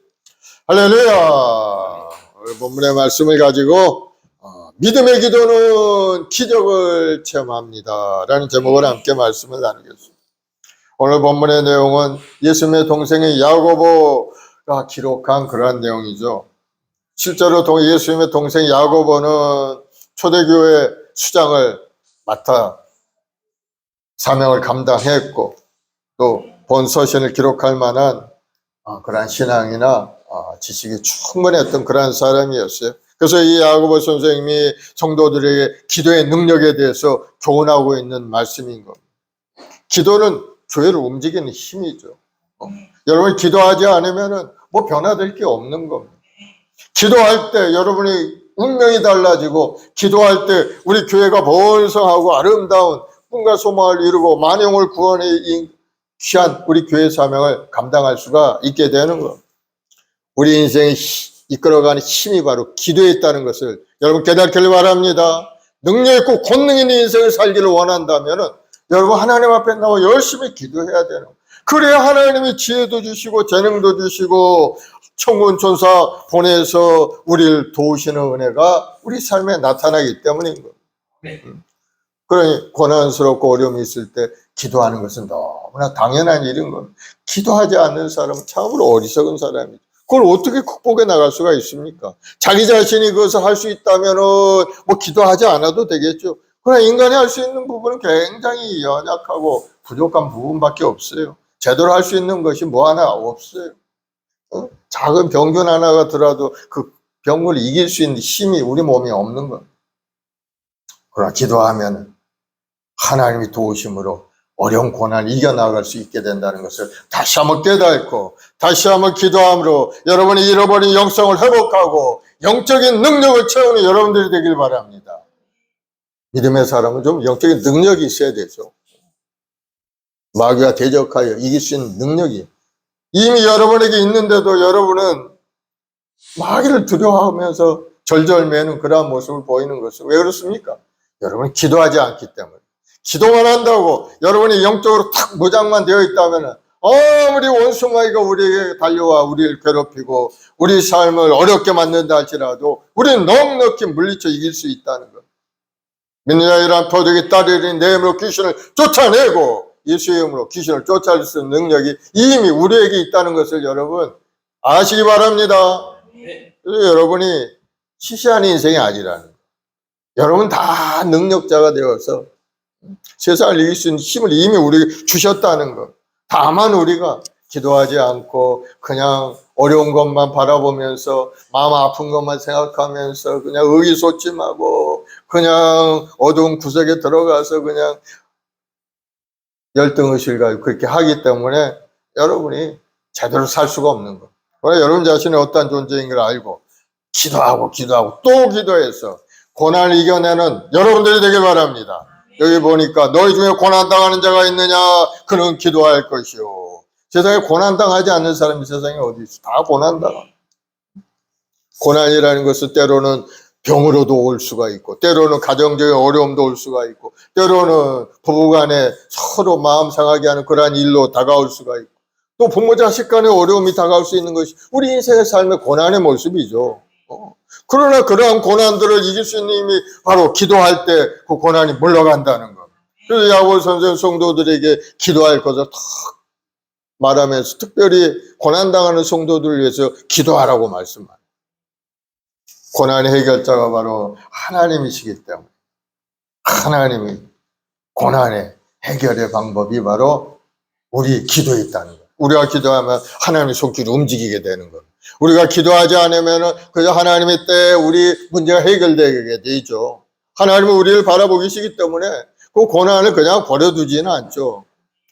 [SPEAKER 4] 할렐루야. 오늘 본문의 말씀을 가지고 믿음의 기도는 기적을 체험합니다 라는 제목으로 함께 말씀을 나누겠습니다. 오늘 본문의 내용은 예수님의 동생의 야고보가 기록한 그러한 내용이죠. 실제로 예수님의 동생 야고보는 초대교회 수장을 맡아 사명을 감당했고 또 본서신을 기록할 만한 그러한 신앙이나 지식이 충분했던 그러한 사람이었어요. 그래서 이 야고보 선생님이 성도들에게 기도의 능력에 대해서 교훈하고 있는 말씀인 겁니다. 기도는 교회를 움직이는 힘이죠. 여러분이 기도하지 않으면 뭐 변화될 게 없는 겁니다. 기도할 때 여러분이 운명이 달라지고 기도할 때 우리 교회가 번성하고 아름다운 꿈과 소망을 이루고 만영을 구원해 귀한 우리 교회 사명을 감당할 수가 있게 되는 겁니다. 우리 인생을 이끌어가는 힘이 바로 기도에 있다는 것을 여러분 깨닫기를 바랍니다. 능력 있고 권능 있는 인생을 살기를 원한다면 여러분 하나님 앞에 나와 열심히 기도해야 되는 거예요. 그래야 하나님이 지혜도 주시고 재능도 주시고 천군 천사 보내서 우리를 도우시는 은혜가 우리 삶에 나타나기 때문인 거예요. 그러니 고난스럽고 어려움이 있을 때 기도하는 것은 너무나 당연한 일인 겁니다. 기도하지 않는 사람은 참으로 어리석은 사람이죠. 그걸 어떻게 극복해 나갈 수가 있습니까? 자기 자신이 그것을 할 수 있다면은 뭐 기도하지 않아도 되겠죠. 그러나 인간이 할 수 있는 부분은 굉장히 연약하고 부족한 부분밖에 없어요. 제대로 할 수 있는 것이 뭐 하나 없어요. 작은 병균 하나가 들어도 그 병을 이길 수 있는 힘이 우리 몸에 없는 겁니다. 그러나 기도하면 하나님이 도우심으로 어려운 고난을 이겨나갈 수 있게 된다는 것을 다시 한번 깨닫고 다시 한번 기도함으로 여러분이 잃어버린 영성을 회복하고 영적인 능력을 채우는 여러분들이 되길 바랍니다. 믿음의 사람은 좀 영적인 능력이 있어야 되죠. 마귀와 대적하여 이길 수 있는 능력이 이미 여러분에게 있는데도 여러분은 마귀를 두려워하면서 절절매는 그러한 모습을 보이는 것은 왜 그렇습니까? 여러분이 기도하지 않기 때문에. 기도만 한다고 여러분이 영적으로 탁 무장만 되어 있다면 아무리 원수마귀가 우리에게 달려와 우리를 괴롭히고 우리 삶을 어렵게 만든다 할지라도 우리는 넉넉히 물리쳐 이길 수 있다는 것. 믿는 자이란 도둑이 따르니 내 힘으로 귀신을 쫓아내고 예수의 이름으로 귀신을 쫓아낼 수 있는 능력이 이미 우리에게 있다는 것을 여러분 아시기 바랍니다. 그래서 여러분이 시시한 인생이 아니라는 거예요. 여러분 다 능력자가 되어서 세상을 이길 수 있는 힘을 이미 우리에게 주셨다는 것. 다만 우리가 기도하지 않고 그냥 어려운 것만 바라보면서 마음 아픈 것만 생각하면서 그냥 의기소침하고 그냥 어두운 구석에 들어가서 그냥 열등의식을 가지고 그렇게 하기 때문에 여러분이 제대로 살 수가 없는 것. 여러분 자신이 어떠한 존재인 걸 알고 기도하고 또 기도해서 고난을 이겨내는 여러분들이 되길 바랍니다. 여기 보니까 너희 중에 고난당하는 자가 있느냐? 그는 기도할 것이요. 세상에 고난당하지 않는 사람이 세상에 어디 있어? 다 고난당하. 고난이라는 것은 때로는 병으로도 올 수가 있고 때로는 가정적인 어려움도 올 수가 있고 때로는 부부간에 서로 마음 상하게 하는 그러한 일로 다가올 수가 있고 또 부모 자식 간의 어려움이 다가올 수 있는 것이 우리 인생의 삶의 고난의 모습이죠. 그러나 그러한 고난들을 이길 수 있는 힘이 바로 기도할 때 그 고난이 물러간다는 것. 그래서 야고보 선생 성도들에게 기도할 것을 탁 말하면서 특별히 고난당하는 성도들을 위해서 기도하라고 말씀합니다. 고난의 해결자가 바로 하나님이시기 때문에 하나님이 고난의 해결의 방법이 바로 우리 기도에 있다는 것. 우리가 기도하면 하나님의 손길이 움직이게 되는 것. 우리가 기도하지 않으면 그저 하나님의 때에 우리 문제가 해결되게 되죠. 하나님은 우리를 바라보고 계시기 때문에 그 고난을 그냥 버려두지는 않죠.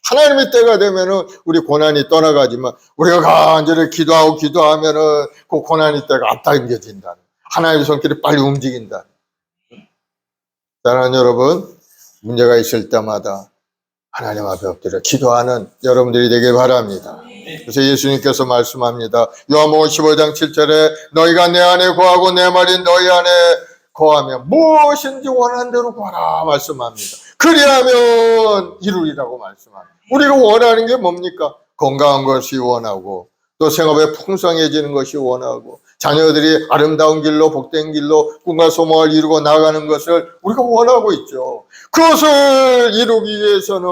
[SPEAKER 4] 하나님의 때가 되면은 우리 고난이 떠나가지만 우리가 간절히 기도하면은 그 고난의 때가 앞당겨진다. 하나님의 손길이 빨리 움직인다. 사랑하는 여러분, 문제가 있을 때마다 하나님 앞에 엎드려 기도하는 여러분들이 되길 바랍니다. 그래서 예수님께서 말씀합니다. 요한복음 15장 7절에 너희가 내 안에 거하고 내 말이 너희 안에 거하면 무엇인지 원하는 대로 구하라 말씀합니다. 그리하면 이루리라고 말씀합니다. 우리가 원하는 게 뭡니까? 건강한 것이 원하고 또 생업에 풍성해지는 것이 원하고 자녀들이 아름다운 길로 복된 길로 꿈과 소망을 이루고 나가는 것을 우리가 원하고 있죠. 그것을 이루기 위해서는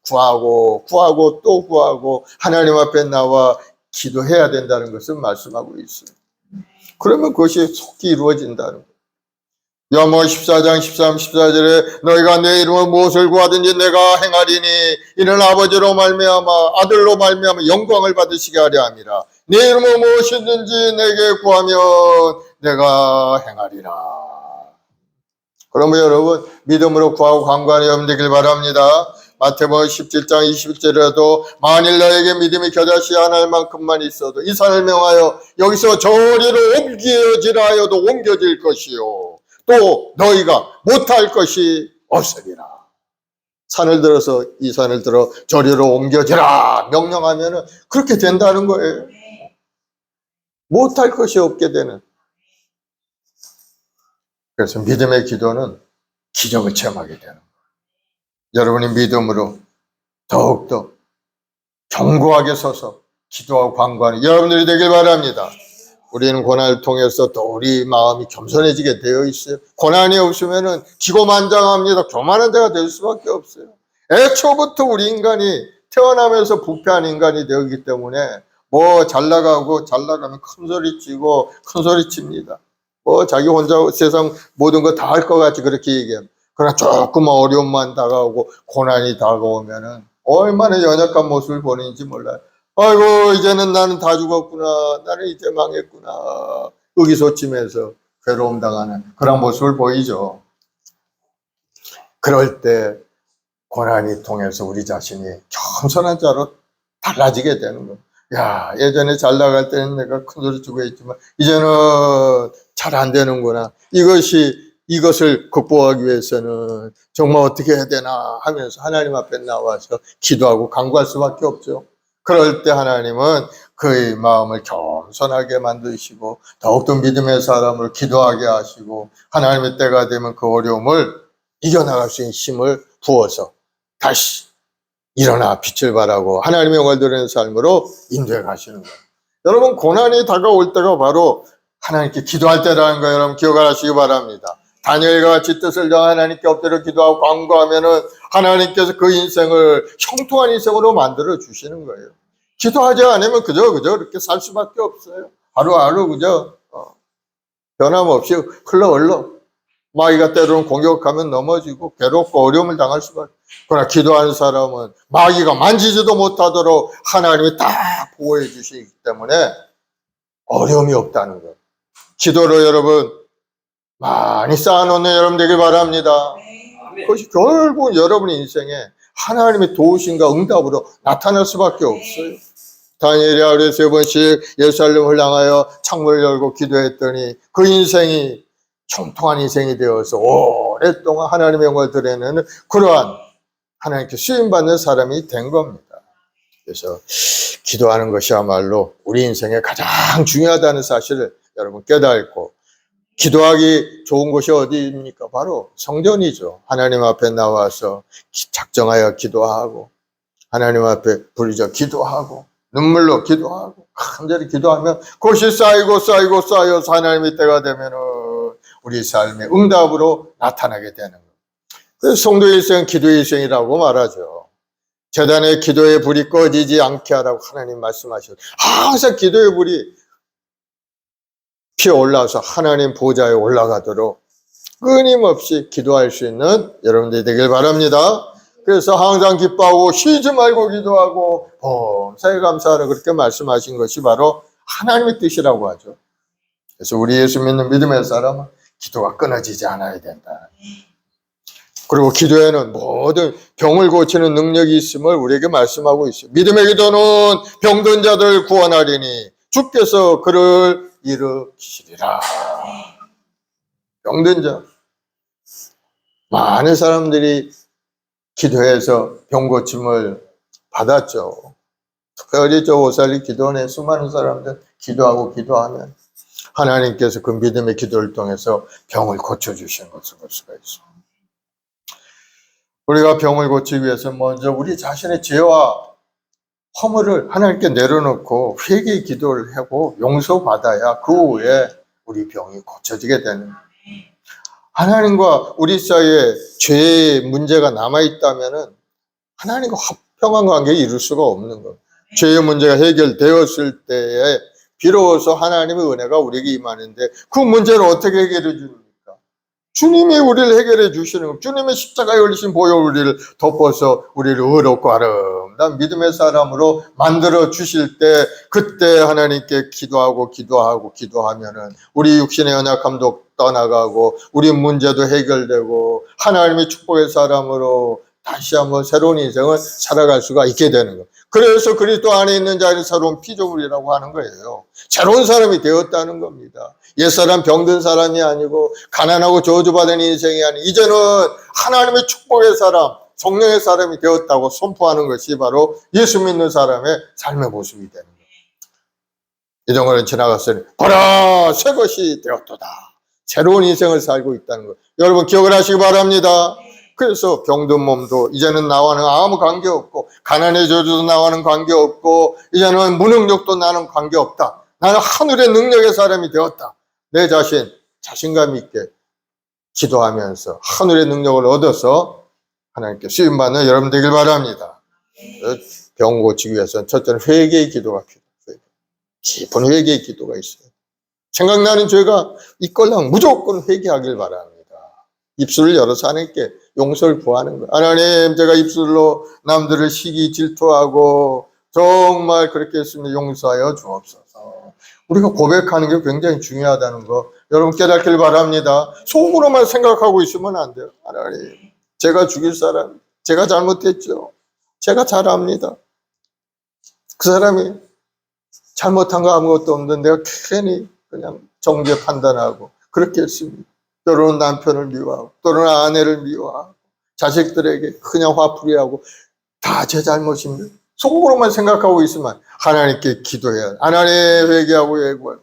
[SPEAKER 4] 구하고 또 구하고 하나님 앞에 나와 기도해야 된다는 것을 말씀하고 있어요. 그러면 그것이 속히 이루어진다는 거예요. 요한복음 14장 13, 14절에 너희가 내 이름으로 무엇을 구하든지 내가 행하리니 이는 아버지로 말미암아 아들로 말미암아 영광을 받으시게 하려 함이라. 내 이름으로 무엇이든지 내게 구하면 내가 행하리라. 그러면 여러분 믿음으로 구하고 간구하는 여러분 되길 바랍니다. 마태복음 17장 21절에도 만일 너에게 믿음이 겨자씨 하나일 만큼만 있어도 이 산을 명하여 여기서 저리로 옮겨지라 하여도 옮겨질 것이요 또 너희가 못할 것이 없으리라. 산을 들어서 이 산을 들어 저리로 옮겨지라 명령하면은 그렇게 된다는 거예요. 못할 것이 없게 되는. 그래서 믿음의 기도는 기적을 체험하게 되는 거예요. 여러분이 믿음으로 더욱더 견고하게 서서 기도하고 간구하는 여러분들이 되길 바랍니다. 우리는 고난을 통해서 또 우리 마음이 겸손해지게 되어 있어요. 고난이 없으면은 기고만장합니다. 교만한 자가 될 수밖에 없어요. 애초부터 우리 인간이 태어나면서 부패한 인간이 되었기 때문에 뭐 잘 나가면 큰 소리 치고 큰 소리 칩니다. 뭐 자기 혼자 세상 모든 거 다 할 것 같이 그렇게 얘기합니다. 그러나 조금 어려움만 다가오고 고난이 다가오면은 얼마나 연약한 모습을 보이는지 몰라요. 아이고 이제는 나는 다 죽었구나. 나는 이제 망했구나. 의기소침해서 괴로움 당하는 그런 모습을 보이죠. 그럴 때 고난이 통해서 우리 자신이 겸손한 자로 달라지게 되는 거예요. 야, 예전에 잘 나갈 때는 내가 큰 소리 치고 했지만 이제는 잘 안 되는구나. 이것을 극복하기 위해서는 정말 어떻게 해야 되나 하면서 하나님 앞에 나와서 기도하고 간구할 수밖에 없죠. 그럴 때 하나님은 그의 마음을 겸손하게 만드시고 더욱더 믿음의 사람을 기도하게 하시고 하나님의 때가 되면 그 어려움을 이겨나갈 수 있는 힘을 부어서 다시 일어나 빛을 발하고 하나님의 영광을 드리는 삶으로 인도해 가시는 거예요. 여러분 고난이 다가올 때가 바로 하나님께 기도할 때라는 거 여러분 기억하시기 바랍니다. 다니엘과 같이 뜻을 정한 하나님께 엎드려 기도하고 간구하면은 하나님께서 그 인생을 형통한 인생으로 만들어 주시는 거예요. 기도하지 않으면 그저 이렇게 살 수밖에 없어요. 하루하루 그저 변함없이 흘러 마귀가 때로는 공격하면 넘어지고 괴롭고 어려움을 당할 수밖에. 그러나 기도하는 사람은 마귀가 만지지도 못하도록 하나님이 딱 보호해 주시기 때문에 어려움이 없다는 거예요. 기도로 여러분 많이 쌓아놓는 여러분 되길 바랍니다. 그것이 결국 여러분 인생에 하나님의 도우심과 응답으로 나타날 수밖에 없어요. 다니엘이 하루에 3번씩 예루살렘을 향하여 창문을 열고 기도했더니 그 인생이 형통한 인생이 되어서 오랫동안 하나님의 영광을 드러내는 그러한 하나님께 쓰임받는 사람이 된 겁니다. 그래서 기도하는 것이야말로 우리 인생에 가장 중요하다는 사실을 여러분 깨닫고 기도하기 좋은 곳이 어디입니까? 바로 성전이죠. 하나님 앞에 나와서 작정하여 기도하고 하나님 앞에 부르짖어 기도하고 눈물로 기도하고 간절히 기도하면 그것이 쌓여서 하나님의 때가 되면은 우리 삶의 응답으로 나타나게 되는 거예요. 그래서 성도의 일생은 기도의 일생이라고 말하죠. 제단의 기도의 불이 꺼지지 않게 하라고 하나님 말씀하셨어요. 항상 기도의 불이 피어 올라와서 하나님 보좌에 올라가도록 끊임없이 기도할 수 있는 여러분들이 되길 바랍니다. 그래서 항상 기뻐하고 쉬지 말고 기도하고 범사에 감사하라 그렇게 말씀하신 것이 바로 하나님의 뜻이라고 하죠. 그래서 우리 예수 믿는 믿음의 사람은 기도가 끊어지지 않아야 된다. 그리고 기도에는 모든 병을 고치는 능력이 있음을 우리에게 말씀하고 있어요. 믿음의 기도는 병든 자들 구원하리니 주께서 그를 일으키시리라. 병든 자. 많은 사람들이 기도해서 병 고침을 받았죠. 특별히 저 오살리 기도원에 수많은 사람들 기도하면 하나님께서 그 믿음의 기도를 통해서 병을 고쳐주시는 것을 볼 수가 있습니다. 우리가 병을 고치기 위해서 먼저 우리 자신의 죄와 허물을 하나님께 내려놓고 회개의 기도를 하고 용서받아야 그 후에 우리 병이 고쳐지게 되는 거예요. 하나님과 우리 사이에 죄의 문제가 남아있다면 하나님과 화평한 관계를 이룰 수가 없는 거예요. 죄의 문제가 해결되었을 때에 비로소 하나님의 은혜가 우리에게 임하는데 그 문제를 어떻게 해결해 줍니까? 주님이 우리를 해결해 주시는 겁니다. 주님의 십자가에 걸리신 보혈 우리를 덮어서 우리를 의롭고 아름다운 믿음의 사람으로 만들어 주실 때 그때 하나님께 기도하면은 우리 육신의 연약함도 떠나가고 우리 문제도 해결되고 하나님의 축복의 사람으로 다시 한번 새로운 인생을 살아갈 수가 있게 되는 거예요. 그래서 그리스도 안에 있는 자는 새로운 피조물이라고 하는 거예요. 새로운 사람이 되었다는 겁니다. 옛사람 병든 사람이 아니고 가난하고 저주받은 인생이 아니고 이제는 하나님의 축복의 사람, 성령의 사람이 되었다고 선포하는 것이 바로 예수 믿는 사람의 삶의 모습이 되는 거예요. 이동은 지나갔으니 보라 새 것이 되었도다. 새로운 인생을 살고 있다는 것 여러분 기억을 하시기 바랍니다. 그래서 병든 몸도 이제는 나와는 아무 관계없고 가난의 저주도 나와는 관계없고 이제는 무능력도 나는 관계없다. 나는 하늘의 능력의 사람이 되었다. 내 자신 자신감 있게 기도하면서 하늘의 능력을 얻어서 하나님께 쓰임받는 여러분 되길 바랍니다. 병 고치기 위해서는 첫째는 회개의 기도가 필요해요. 깊은 회개의 기도가 있어요. 생각나는 죄가 있걸랑 무조건 회개하길 바랍니다. 입술을 열어서 하나님께 용서를 구하는 거예요. 하나님, 제가 입술로 남들을 시기 질투하고 정말 그렇게 했으면 용서하여 주옵소서. 우리가 고백하는 게 굉장히 중요하다는 거 여러분 깨닫길 바랍니다. 속으로만 생각하고 있으면 안 돼요. 하나님, 제가 죽일 사람, 제가 잘못했죠. 제가 잘 압니다. 그 사람이 잘못한 거 아무것도 없는데 내가 괜히 그냥 정죄 판단하고 그렇게 했습니다. 때로는 남편을 미워하고 또는 아내를 미워하고 자식들에게 그냥 화풀이하고 다 제 잘못입니다. 속으로만 생각하고 있으면 하나님께 기도해야 하나님 회개하고 예고하고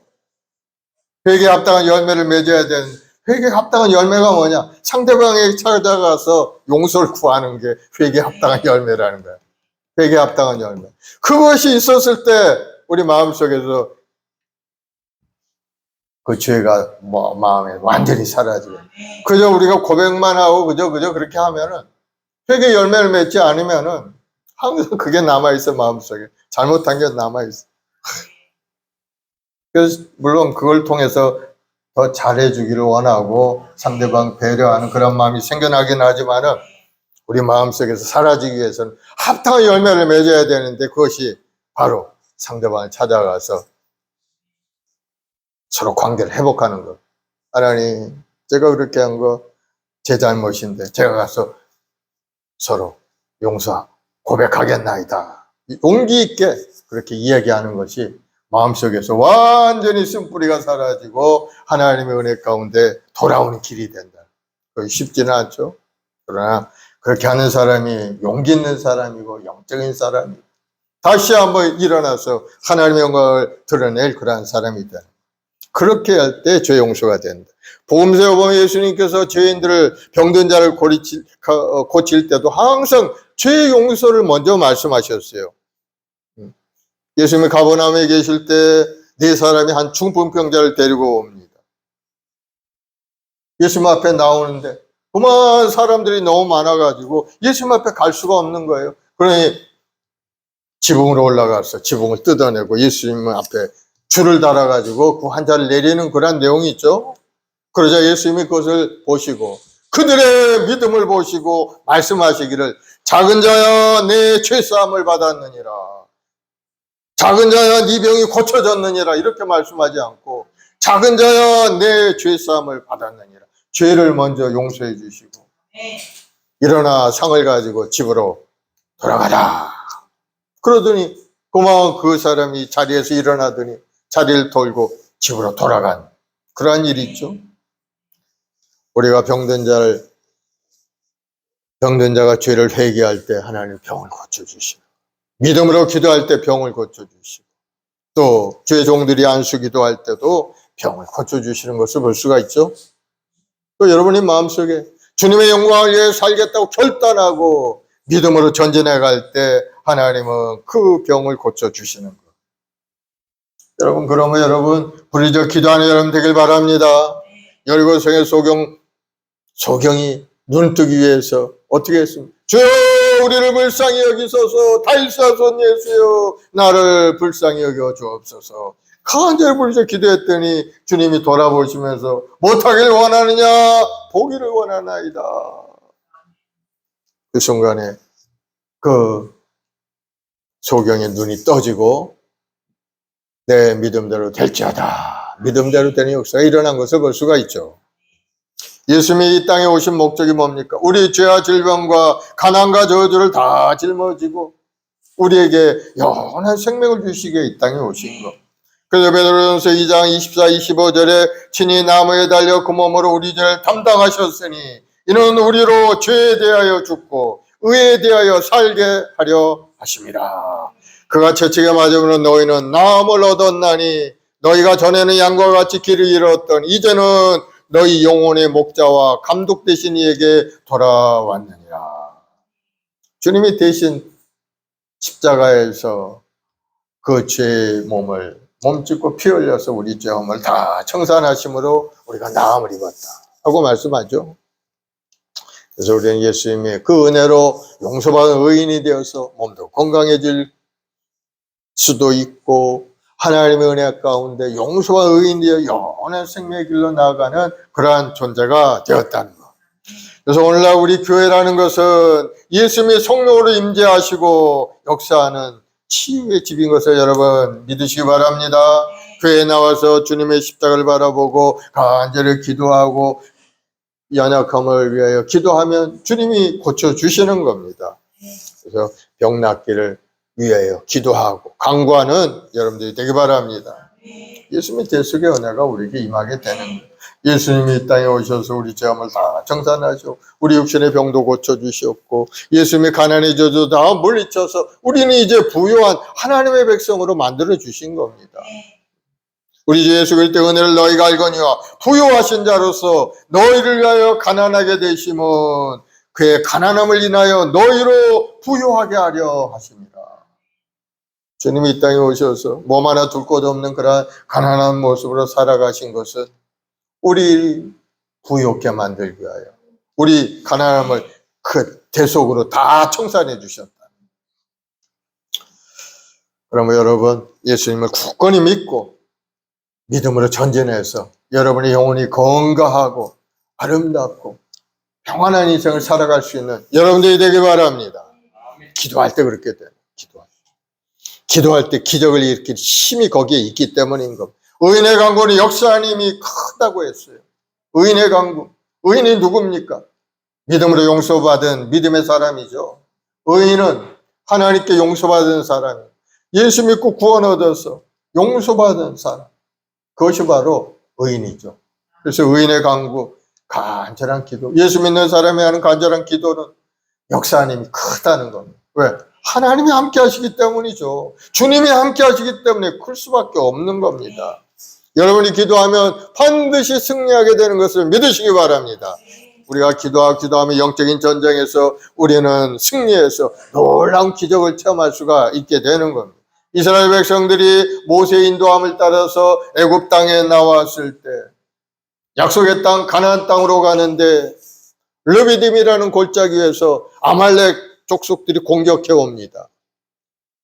[SPEAKER 4] 회개에 합당한 열매를 맺어야 되는 회개에 합당한 열매가 뭐냐? 상대방에게 찾아가서 용서를 구하는 게 회개에 합당한 열매라는 거야. 회개에 합당한 열매. 그것이 있었을 때 우리 마음속에서 그 죄가 마음에 완전히 사라지고 그저 우리가 고백만 하고 그저 그렇게 하면은 회개 열매를 맺지 않으면은 항상 그게 남아있어. 마음속에 잘못한 게 남아있어. 그래서 물론 그걸 통해서 더 잘해주기를 원하고 상대방 배려하는 그런 마음이 생겨나긴 하지만은 우리 마음속에서 사라지기 위해서는 합당한 열매를 맺어야 되는데 그것이 바로 상대방을 찾아가서 서로 관계를 회복하는 것. 하나님, 제가 그렇게 한 거 제 잘못인데 제가 가서 서로 용서 고백하겠나이다. 용기 있게 그렇게 이야기하는 것이 마음속에서 완전히 쓴뿌리가 사라지고 하나님의 은혜 가운데 돌아오는 길이 된다. 그게 쉽지는 않죠. 그러나 그렇게 하는 사람이 용기 있는 사람이고 영적인 사람이고 다시 한번 일어나서 하나님의 영광을 드러낼 그러한 사람이다. 그렇게 할 때 죄 용서가 된다. 복음서에 보면 예수님께서 죄인들을 병든 자를 고칠 때도 항상 죄 용서를 먼저 말씀하셨어요. 예수님이 가버나움에 계실 때 네 사람이 한 중풍병자를 데리고 옵니다. 예수님 앞에 나오는데 그만 사람들이 너무 많아가지고 예수님 앞에 갈 수가 없는 거예요. 그러니 지붕으로 올라가서 지붕을 뜯어내고 예수님 앞에 줄을 달아가지고 그 환자를 내리는 그런 내용이 있죠. 그러자 예수님이 그것을 보시고 그들의 믿음을 보시고 말씀하시기를 작은 자야 내 죄사함을 받았느니라. 작은 자야 네 병이 고쳐졌느니라. 이렇게 말씀하지 않고 작은 자야 내 죄사함을 받았느니라. 죄를 먼저 용서해 주시고 일어나 상을 가지고 집으로 돌아가라. 그러더니 고마운 그 사람이 자리에서 일어나더니 자리를 돌고 집으로 돌아간 그러한 일이 있죠. 우리가 병든 자가 죄를 회개할 때 하나님 병을 고쳐주시고 믿음으로 기도할 때 병을 고쳐주시고 또 죄 종들이 안수 기도할 때도 병을 고쳐주시는 것을 볼 수가 있죠. 또 여러분이 마음속에 주님의 영광을 위해 살겠다고 결단하고 믿음으로 전진해 갈 때 하나님은 그 병을 고쳐주시는 것. 여러분, 그러면 여러분 부르짖어 기도하는 여러분 되길 바랍니다. 여리고성의 소경이 눈 뜨기 위해서 어떻게 했습니까? 주여 우리를 불쌍히 여기소서. 다윗 자손 예수여 나를 불쌍히 여겨 주옵소서. 간절히 부르짖어 기도했더니 주님이 돌아보시면서 못하길 원하느냐 보기를 원하나이다. 그 순간에 그 소경의 눈이 떠지고 내 믿음대로 될지어다. 믿음대로 되는 역사가 일어난 것을 볼 수가 있죠. 예수님이 이 땅에 오신 목적이 뭡니까? 우리 죄와 질병과 가난과 저주를 다 짊어지고 우리에게 영원한 생명을 주시기에 이 땅에 오신 것. 그래서 베드로전서 2장 24, 25절에 친히 나무에 달려 그 몸으로 우리 죄를 담당하셨으니 이는 우리로 죄에 대하여 죽고 의에 대하여 살게 하려 하심이라. 그가 채찍에 맞으면 너희는 나음을 얻었나니 너희가 전에는 양과 같이 길을 잃었던 이제는 너희 영혼의 목자와 감독 되신 이에게 돌아왔느니라. 주님이 대신 십자가에서 그 죄의 몸을 몸짓고 피 흘려서 우리 죄업을 다 청산하심으로 우리가 나음을 입었다 하고 말씀하죠. 그래서 우리는 예수님의 그 은혜로 용서받은 의인이 되어서 몸도 건강해질 수도 있고 하나님의 은혜 가운데 용서받은 의인이 되어 영원한 생명의 길로 나아가는 그러한 존재가 되었다는 것. 그래서 오늘날 우리 교회라는 것은 예수님의 성령으로 임재하시고 역사하는 치유의 집인 것을 여러분 믿으시기 바랍니다. 교회에 나와서 주님의 십자가를 바라보고 간절히 기도하고 연약함을 위하여 기도하면 주님이 고쳐주시는 겁니다. 그래서 병 낫기를 위하여 기도하고 간구하는 여러분들이 되기 바랍니다. 예수님의 대속의 은혜가 우리에게 임하게 되는 거예요. 예수님이 이 땅에 오셔서 우리 죄함을 다 청산하시고 우리 육신의 병도 고쳐주셨고 예수님이 가난의 저주 다 물리쳐서 우리는 이제 부요한 하나님의 백성으로 만들어 주신 겁니다. 우리 주 예수 그리스도의 은혜를 너희가 알거니와 부요하신 자로서 너희를 위하여 가난하게 되심은 그의 가난함을 인하여 너희로 부요하게 하려 하십니다. 주님이 이 땅에 오셔서 몸 하나 둘 곳 없는 그런 가난한 모습으로 살아가신 것은 우리 부요케 만들기 위하여 우리 가난함을 그 대속으로 다 청산해 주셨다. 그러면 여러분 예수님을 굳건히 믿고 믿음으로 전진해서 여러분의 영혼이 건강하고 아름답고 평안한 인생을 살아갈 수 있는 여러분들이 되기 바랍니다. 기도할 때 그렇게 돼요. 기도할 때 기적을 일으킬 힘이 거기에 있기 때문인 겁니다. 의인의 강구는 역사하는 힘이 크다고 했어요. 의인의 강구. 의인이 누굽니까? 믿음으로 용서받은 믿음의 사람이죠. 의인은 하나님께 용서받은 사람이에요. 예수 믿고 구원 얻어서 용서받은 사람. 그것이 바로 의인이죠. 그래서 의인의 강구, 간절한 기도. 예수 믿는 사람이 하는 간절한 기도는 역사하는 힘이 크다는 겁니다. 왜? 하나님이 함께 하시기 때문이죠. 주님이 함께 하시기 때문에 클 수밖에 없는 겁니다. 여러분이 기도하면 반드시 승리하게 되는 것을 믿으시기 바랍니다. 우리가 기도하면 영적인 전쟁에서 우리는 승리해서 놀라운 기적을 체험할 수가 있게 되는 겁니다. 이스라엘 백성들이 모세의 인도함을 따라서 애굽 땅에 나왔을 때 약속의 땅 가나안 땅으로 가는데 르비딤이라는 골짜기에서 아말렉 족속들이 공격해 옵니다.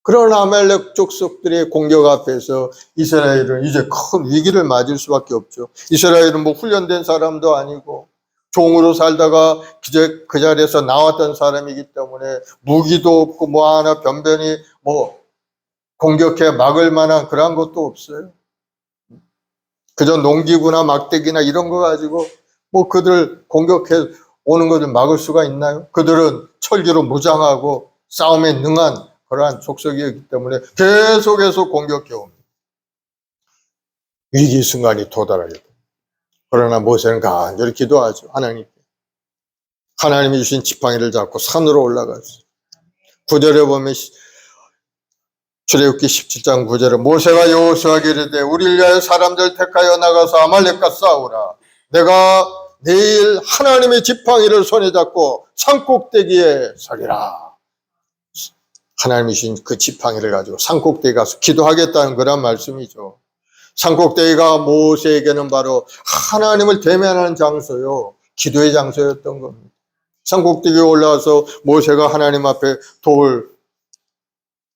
[SPEAKER 4] 그런 아말렉 족속들의 공격 앞에서 이스라엘은 이제 큰 위기를 맞을 수밖에 없죠. 이스라엘은 뭐 훈련된 사람도 아니고 종으로 살다가 그 자리에서 나왔던 사람이기 때문에 무기도 없고 뭐 하나 변변히 뭐 공격해 막을 만한 그런 것도 없어요. 그저 농기구나 막대기나 이런 거 가지고 뭐 그들 공격해 오는 것을 막을 수가 있나요? 그들은 철기로 무장하고 싸움에 능한 그러한 족속이었기 때문에 계속해서 공격해 옵니다. 위기 순간이 도달하게 됩니다. 그러나 모세는 간절히 기도하죠. 하나님께. 하나님이 주신 지팡이를 잡고 산으로 올라갔어요. 9절에 보면 출애굽기 17장 9절에 모세가 여호수아에게 이르되 우리를 위하여 사람들 택하여 나가서 아말렉과 싸우라. 내가 내일 하나님의 지팡이를 손에 잡고 산꼭대기에 서리라. 하나님이 주신 그 지팡이를 가지고 산꼭대기에 가서 기도하겠다는 그런 말씀이죠. 산꼭대기가 모세에게는 바로 하나님을 대면하는 장소요. 기도의 장소였던 겁니다. 산꼭대기에 올라와서 모세가 하나님 앞에 돌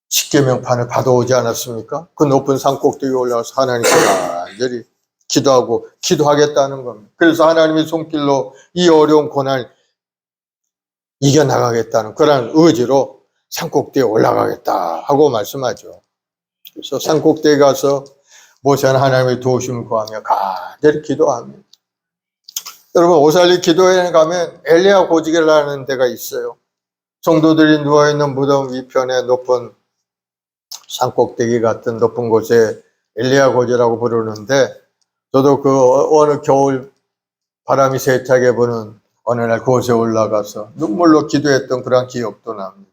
[SPEAKER 4] 십계명판을 받아오지 않았습니까? 그 높은 산꼭대기에 올라와서 하나님께 간절히 기도하고 기도하겠다는 겁니다. 그래서 하나님의 손길로 이 어려운 고난을 이겨나가겠다는 그런 의지로 산꼭대기에 올라가겠다 하고 말씀하죠. 그래서 산꼭대기에 가서 모세는 하나님의 도우심을 구하며 간절히 기도합니다. 여러분 오살리 기도회에 가면 엘리야 고지기라는 데가 있어요. 성도들이 누워있는 무덤 위편에 높은 산꼭대기 같은 높은 곳에 엘리야 고지라고 부르는데 저도 그 어느 겨울 바람이 세차게 부는 어느 날 그곳에 올라가서 눈물로 기도했던 그런 기억도 납니다.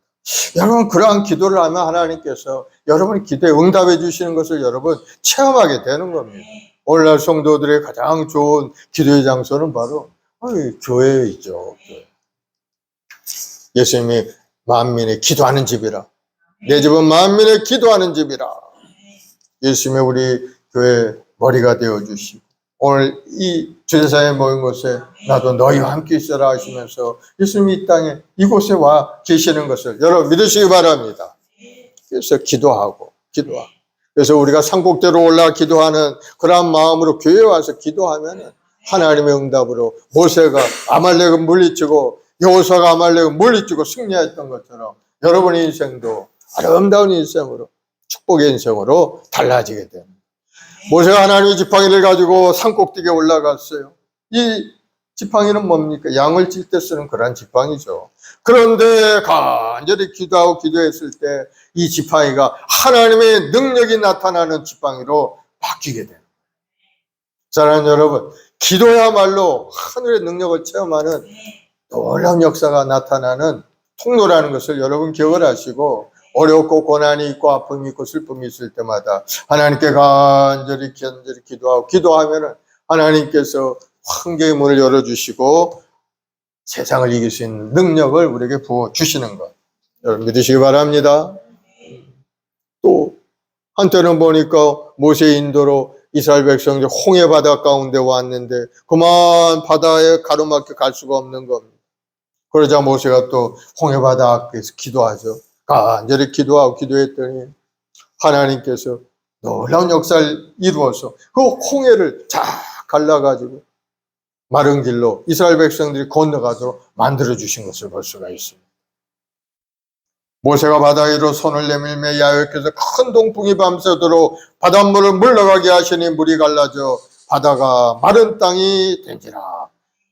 [SPEAKER 4] 여러분 그러한 기도를 하면 하나님께서 여러분 기도에 응답해 주시는 것을 여러분 체험하게 되는 겁니다. 오늘날 성도들의 가장 좋은 기도의 장소는 바로 교회에 있죠. 예수님이 만민의 기도하는 집이라. 내 집은 만민의 기도하는 집이라. 예수님의 우리 교회 머리가 되어 주시고 오늘 이 주제사에 모인 곳에 나도 너희와 함께 있어라 하시면서 예수님이 이 땅에 이곳에 와 계시는 것을 여러분 믿으시기 바랍니다. 그래서 기도하고 그래서 우리가 산곡대로 올라 기도하는 그러한 마음으로 교회에 와서 기도하면 하나님의 응답으로 모세가 아말렉을 물리치고 여호수아가 아말렉을 물리치고 승리했던 것처럼 여러분의 인생도 아름다운 인생으로 축복의 인생으로 달라지게 됩니다. 모세가 하나님의 지팡이를 가지고 산꼭대기에 올라갔어요. 이 지팡이는 뭡니까? 양을 찔 때 쓰는 그런 지팡이죠. 그런데 간절히 기도하고 기도했을 때 이 지팡이가 하나님의 능력이 나타나는 지팡이로 바뀌게 돼요. 사랑하는 여러분, 기도야말로 하늘의 능력을 체험하는 놀라운 역사가 나타나는 통로라는 것을 여러분 기억을 하시고 어렵고 고난이 있고 아픔이 있고 슬픔이 있을 때마다 하나님께 간절히 기도하고 기도하면은 하나님께서 환경의 문을 열어주시고 세상을 이길 수 있는 능력을 우리에게 부어주시는 것 여러분 믿으시기 바랍니다. 또 한때는 보니까 모세의 인도로 이스라엘 백성들이 홍해 바다 가운데 왔는데 그만 바다에 가로막혀 갈 수가 없는 겁니다. 그러자 모세가 또 홍해 바다 앞에서 기도하죠. 간절히 기도하고 기도했더니 하나님께서 놀라운 역사를 이루어서 그 홍해를 쫙 갈라가지고 마른 길로 이스라엘 백성들이 건너가도록 만들어주신 것을 볼 수가 있습니다. 모세가 바다 위로 손을 내밀며 야훼께서 큰 동풍이 밤새도록 바닷물을 물러가게 하시니 물이 갈라져 바다가 마른 땅이 된지라.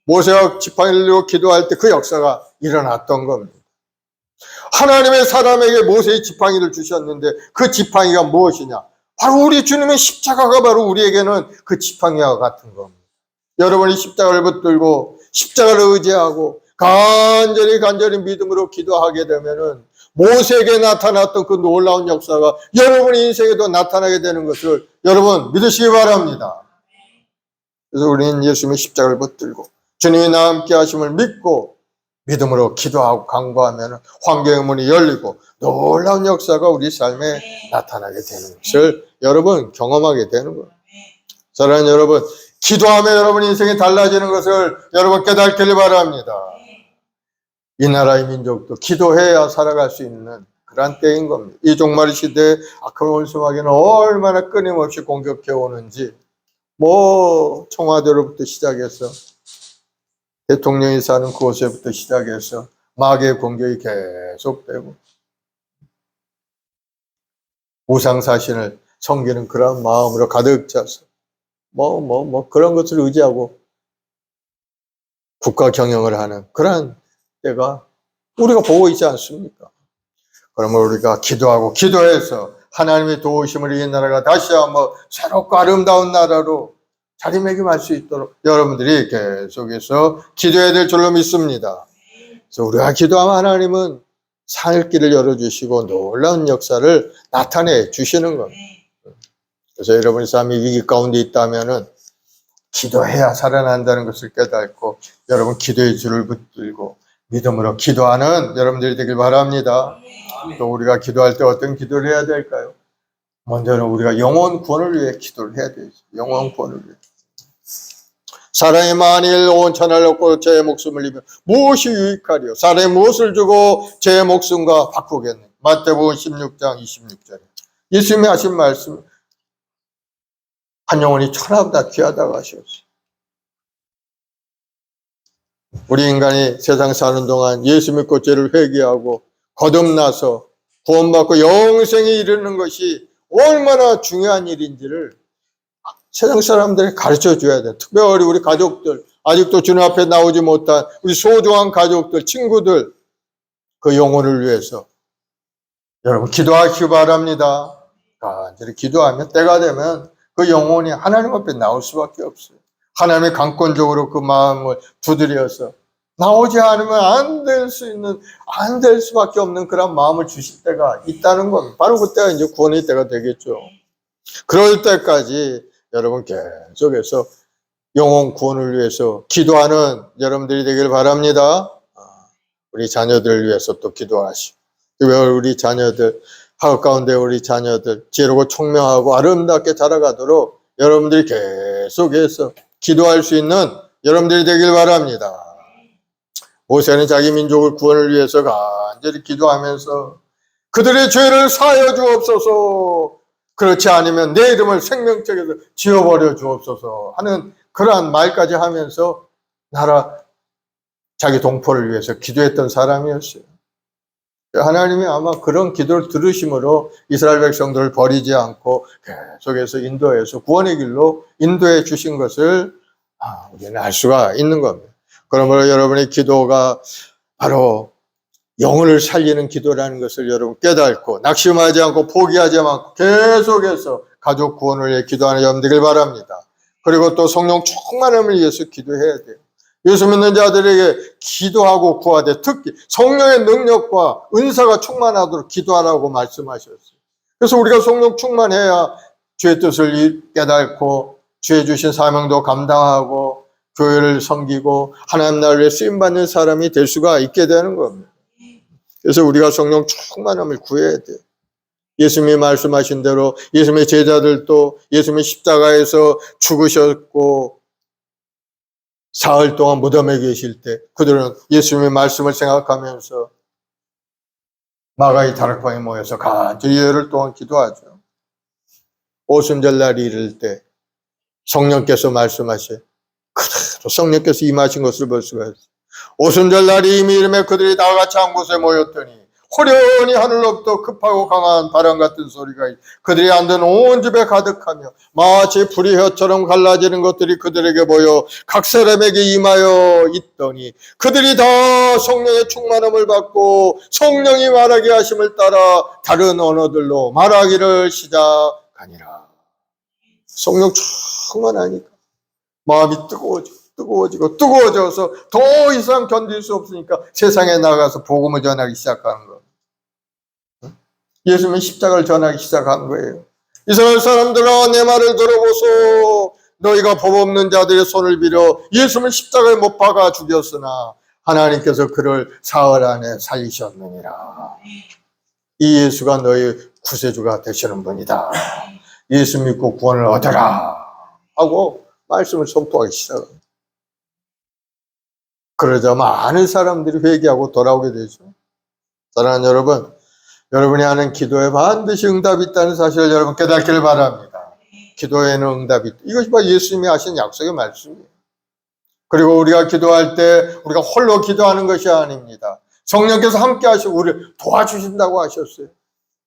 [SPEAKER 4] 모세가 지팡이를 들고 기도할 때 그 역사가 일어났던 겁니다. 하나님의 사람에게 모세의 지팡이를 주셨는데 그 지팡이가 무엇이냐? 바로 우리 주님의 십자가가 바로 우리에게는 그 지팡이와 같은 겁니다. 여러분이 십자가를 붙들고 십자가를 의지하고 간절히 믿음으로 기도하게 되면은 모세에게 나타났던 그 놀라운 역사가 여러분의 인생에도 나타나게 되는 것을 여러분 믿으시기 바랍니다. 그래서 우리는 예수님의 십자가를 붙들고 주님이 나와 함께 하심을 믿고 믿음으로 기도하고 간구하면 환경의 문이 열리고 놀라운 역사가 우리 삶에 나타나게 되는 것을 여러분 경험하게 되는 거예요. 사랑하는 여러분, 기도하면 여러분 인생이 달라지는 것을 여러분 깨닫기를 바랍니다. 이 나라의 민족도 기도해야 살아갈 수 있는 그런 때인 겁니다. 이 종말 시대에 악한 원수마귀는 얼마나 끊임없이 공격해 오는지 청와대로부터 시작해서 대통령이 사는 그곳에부터 시작해서 마귀의 공격이 계속되고 우상사신을 섬기는 그런 마음으로 가득 차서 그런 것을 의지하고 국가 경영을 하는 그런 때가 우리가 보고 있지 않습니까? 그러면 우리가 기도하고 기도해서 하나님의 도우심을 이 나라가 다시 한번 새롭고 아름다운 나라로 자리매김할 수 있도록 여러분들이 계속해서 기도해야 될 줄로 믿습니다. 그래서 우리가 기도하면 하나님은 살 길을 열어주시고 놀라운 역사를 나타내 주시는 겁니다. 그래서 여러분의 삶이 위기 가운데 있다면은 기도해야 살아난다는 것을 깨닫고 여러분 기도의 줄을 붙들고 믿음으로 기도하는 여러분들이 되길 바랍니다. 또 우리가 기도할 때 어떤 기도를 해야 될까요? 먼저는 우리가 영혼 구원을 위해 기도를 해야 되죠. 영혼 구원을 위해. 사람이 만일 온 천하를 얻고 제 목숨을 잃으면 무엇이 유익하리요? 사람이 무엇을 주고 제 목숨과 바꾸겠느냐? 마태복음 16장 26절에 예수님이 하신 말씀, 한 영혼이 천하보다 귀하다고 하셨어요. 우리 인간이 세상 사는 동안 예수 믿고 죄를 회개하고 거듭나서 구원받고 영생에 이르는 것이 얼마나 중요한 일인지를 세상 사람들이 가르쳐 줘야 돼. 특별히 우리 가족들, 아직도 주님 앞에 나오지 못한 우리 소중한 가족들, 친구들, 그 영혼을 위해서 여러분 기도하시기 바랍니다. 간절히 기도하면 때가 되면 그 영혼이 하나님 앞에 나올 수밖에 없어요. 하나님의 강권적으로 그 마음을 두드려서 나오지 않으면 안 될 수밖에 없는 그런 마음을 주실 때가 있다는 겁니다. 바로 그때가 이제 구원의 때가 되겠죠. 그럴 때까지 여러분 계속해서 영혼 구원을 위해서 기도하는 여러분들이 되길 바랍니다. 우리 자녀들을 위해서 또 기도하시고, 우리 자녀들 학업 가운데 우리 자녀들 지혜롭고 총명하고 아름답게 자라가도록 여러분들이 계속해서 기도할 수 있는 여러분들이 되길 바랍니다. 모세는 자기 민족을 구원을 위해서 간절히 기도하면서 그들의 죄를 사하여 주옵소서, 그렇지 않으면 내 이름을 생명책에서 지워버려 주옵소서 하는 그러한 말까지 하면서 자기 동포를 위해서 기도했던 사람이었어요. 하나님이 아마 그런 기도를 들으심으로 이스라엘 백성들을 버리지 않고 계속해서 인도해서 구원의 길로 인도해 주신 것을 우리는 알 수가 있는 겁니다. 그러므로 여러분의 기도가 바로 영혼을 살리는 기도라는 것을 여러분 깨닫고 낙심하지 않고 포기하지 않고 계속해서 가족 구원을 위해 기도하는 여러분 되길 바랍니다. 그리고 또 성령 충만함을 위해서 기도해야 돼요. 예수 믿는 자들에게 기도하고 구하되 특히 성령의 능력과 은사가 충만하도록 기도하라고 말씀하셨어요. 그래서 우리가 성령 충만해야 주의 뜻을 깨닫고 주의 주신 사명도 감당하고 교회를 섬기고 하나님 나라를 쓰임받는 사람이 될 수가 있게 되는 겁니다. 그래서 우리가 성령 충만함을 구해야 돼요. 예수님이 말씀하신 대로 예수님의 제자들도 예수님이 십자가에서 죽으셨고 사흘 동안 무덤에 계실 때 그들은 예수님의 말씀을 생각하면서 마가의 다락방에 모여서 간절히 열흘 동안 기도하죠. 오순절 날이 이를 때 성령께서 말씀하셔 그대로 성령께서 임하신 것을 볼 수가 있어요. 오순절 날이 이미 이름에 그들이 다 같이 한 곳에 모였더니 호련히 하늘로부터 급하고 강한 바람 같은 소리가 그들이 앉은 온 집에 가득하며 마치 불이 혀처럼 갈라지는 것들이 그들에게 보여 각 사람에게 임하여 있더니 그들이 다 성령의 충만함을 받고 성령이 말하게 하심을 따라 다른 언어들로 말하기를 시작하니라. 성령 충만하니까 마음이 뜨거워져서 더 이상 견딜 수 없으니까 세상에 나가서 복음을 전하기 시작하는 거예요. 예수님은 십자가를 전하기 시작한 거예요. 이스라엘 사람들아 내 말을 들어보소. 너희가 법 없는 자들의 손을 빌어 예수님을 십자가에 못 박아 죽였으나 하나님께서 그를 사흘 안에 살리셨느니라. 이 예수가 너희 구세주가 되시는 분이다. 예수 믿고 구원을 얻어라 하고 말씀을 선포하기 시작합니다. 그러자 많은 사람들이 회개하고 돌아오게 되죠. 사랑하는 여러분, 여러분이 하는 기도에 반드시 응답이 있다는 사실을 여러분 깨닫기를 바랍니다. 기도에는 응답이 있다. 이것이 바로 예수님이 하신 약속의 말씀이에요. 그리고 우리가 기도할 때 우리가 홀로 기도하는 것이 아닙니다. 성령께서 함께 하시고 우리를 도와주신다고 하셨어요.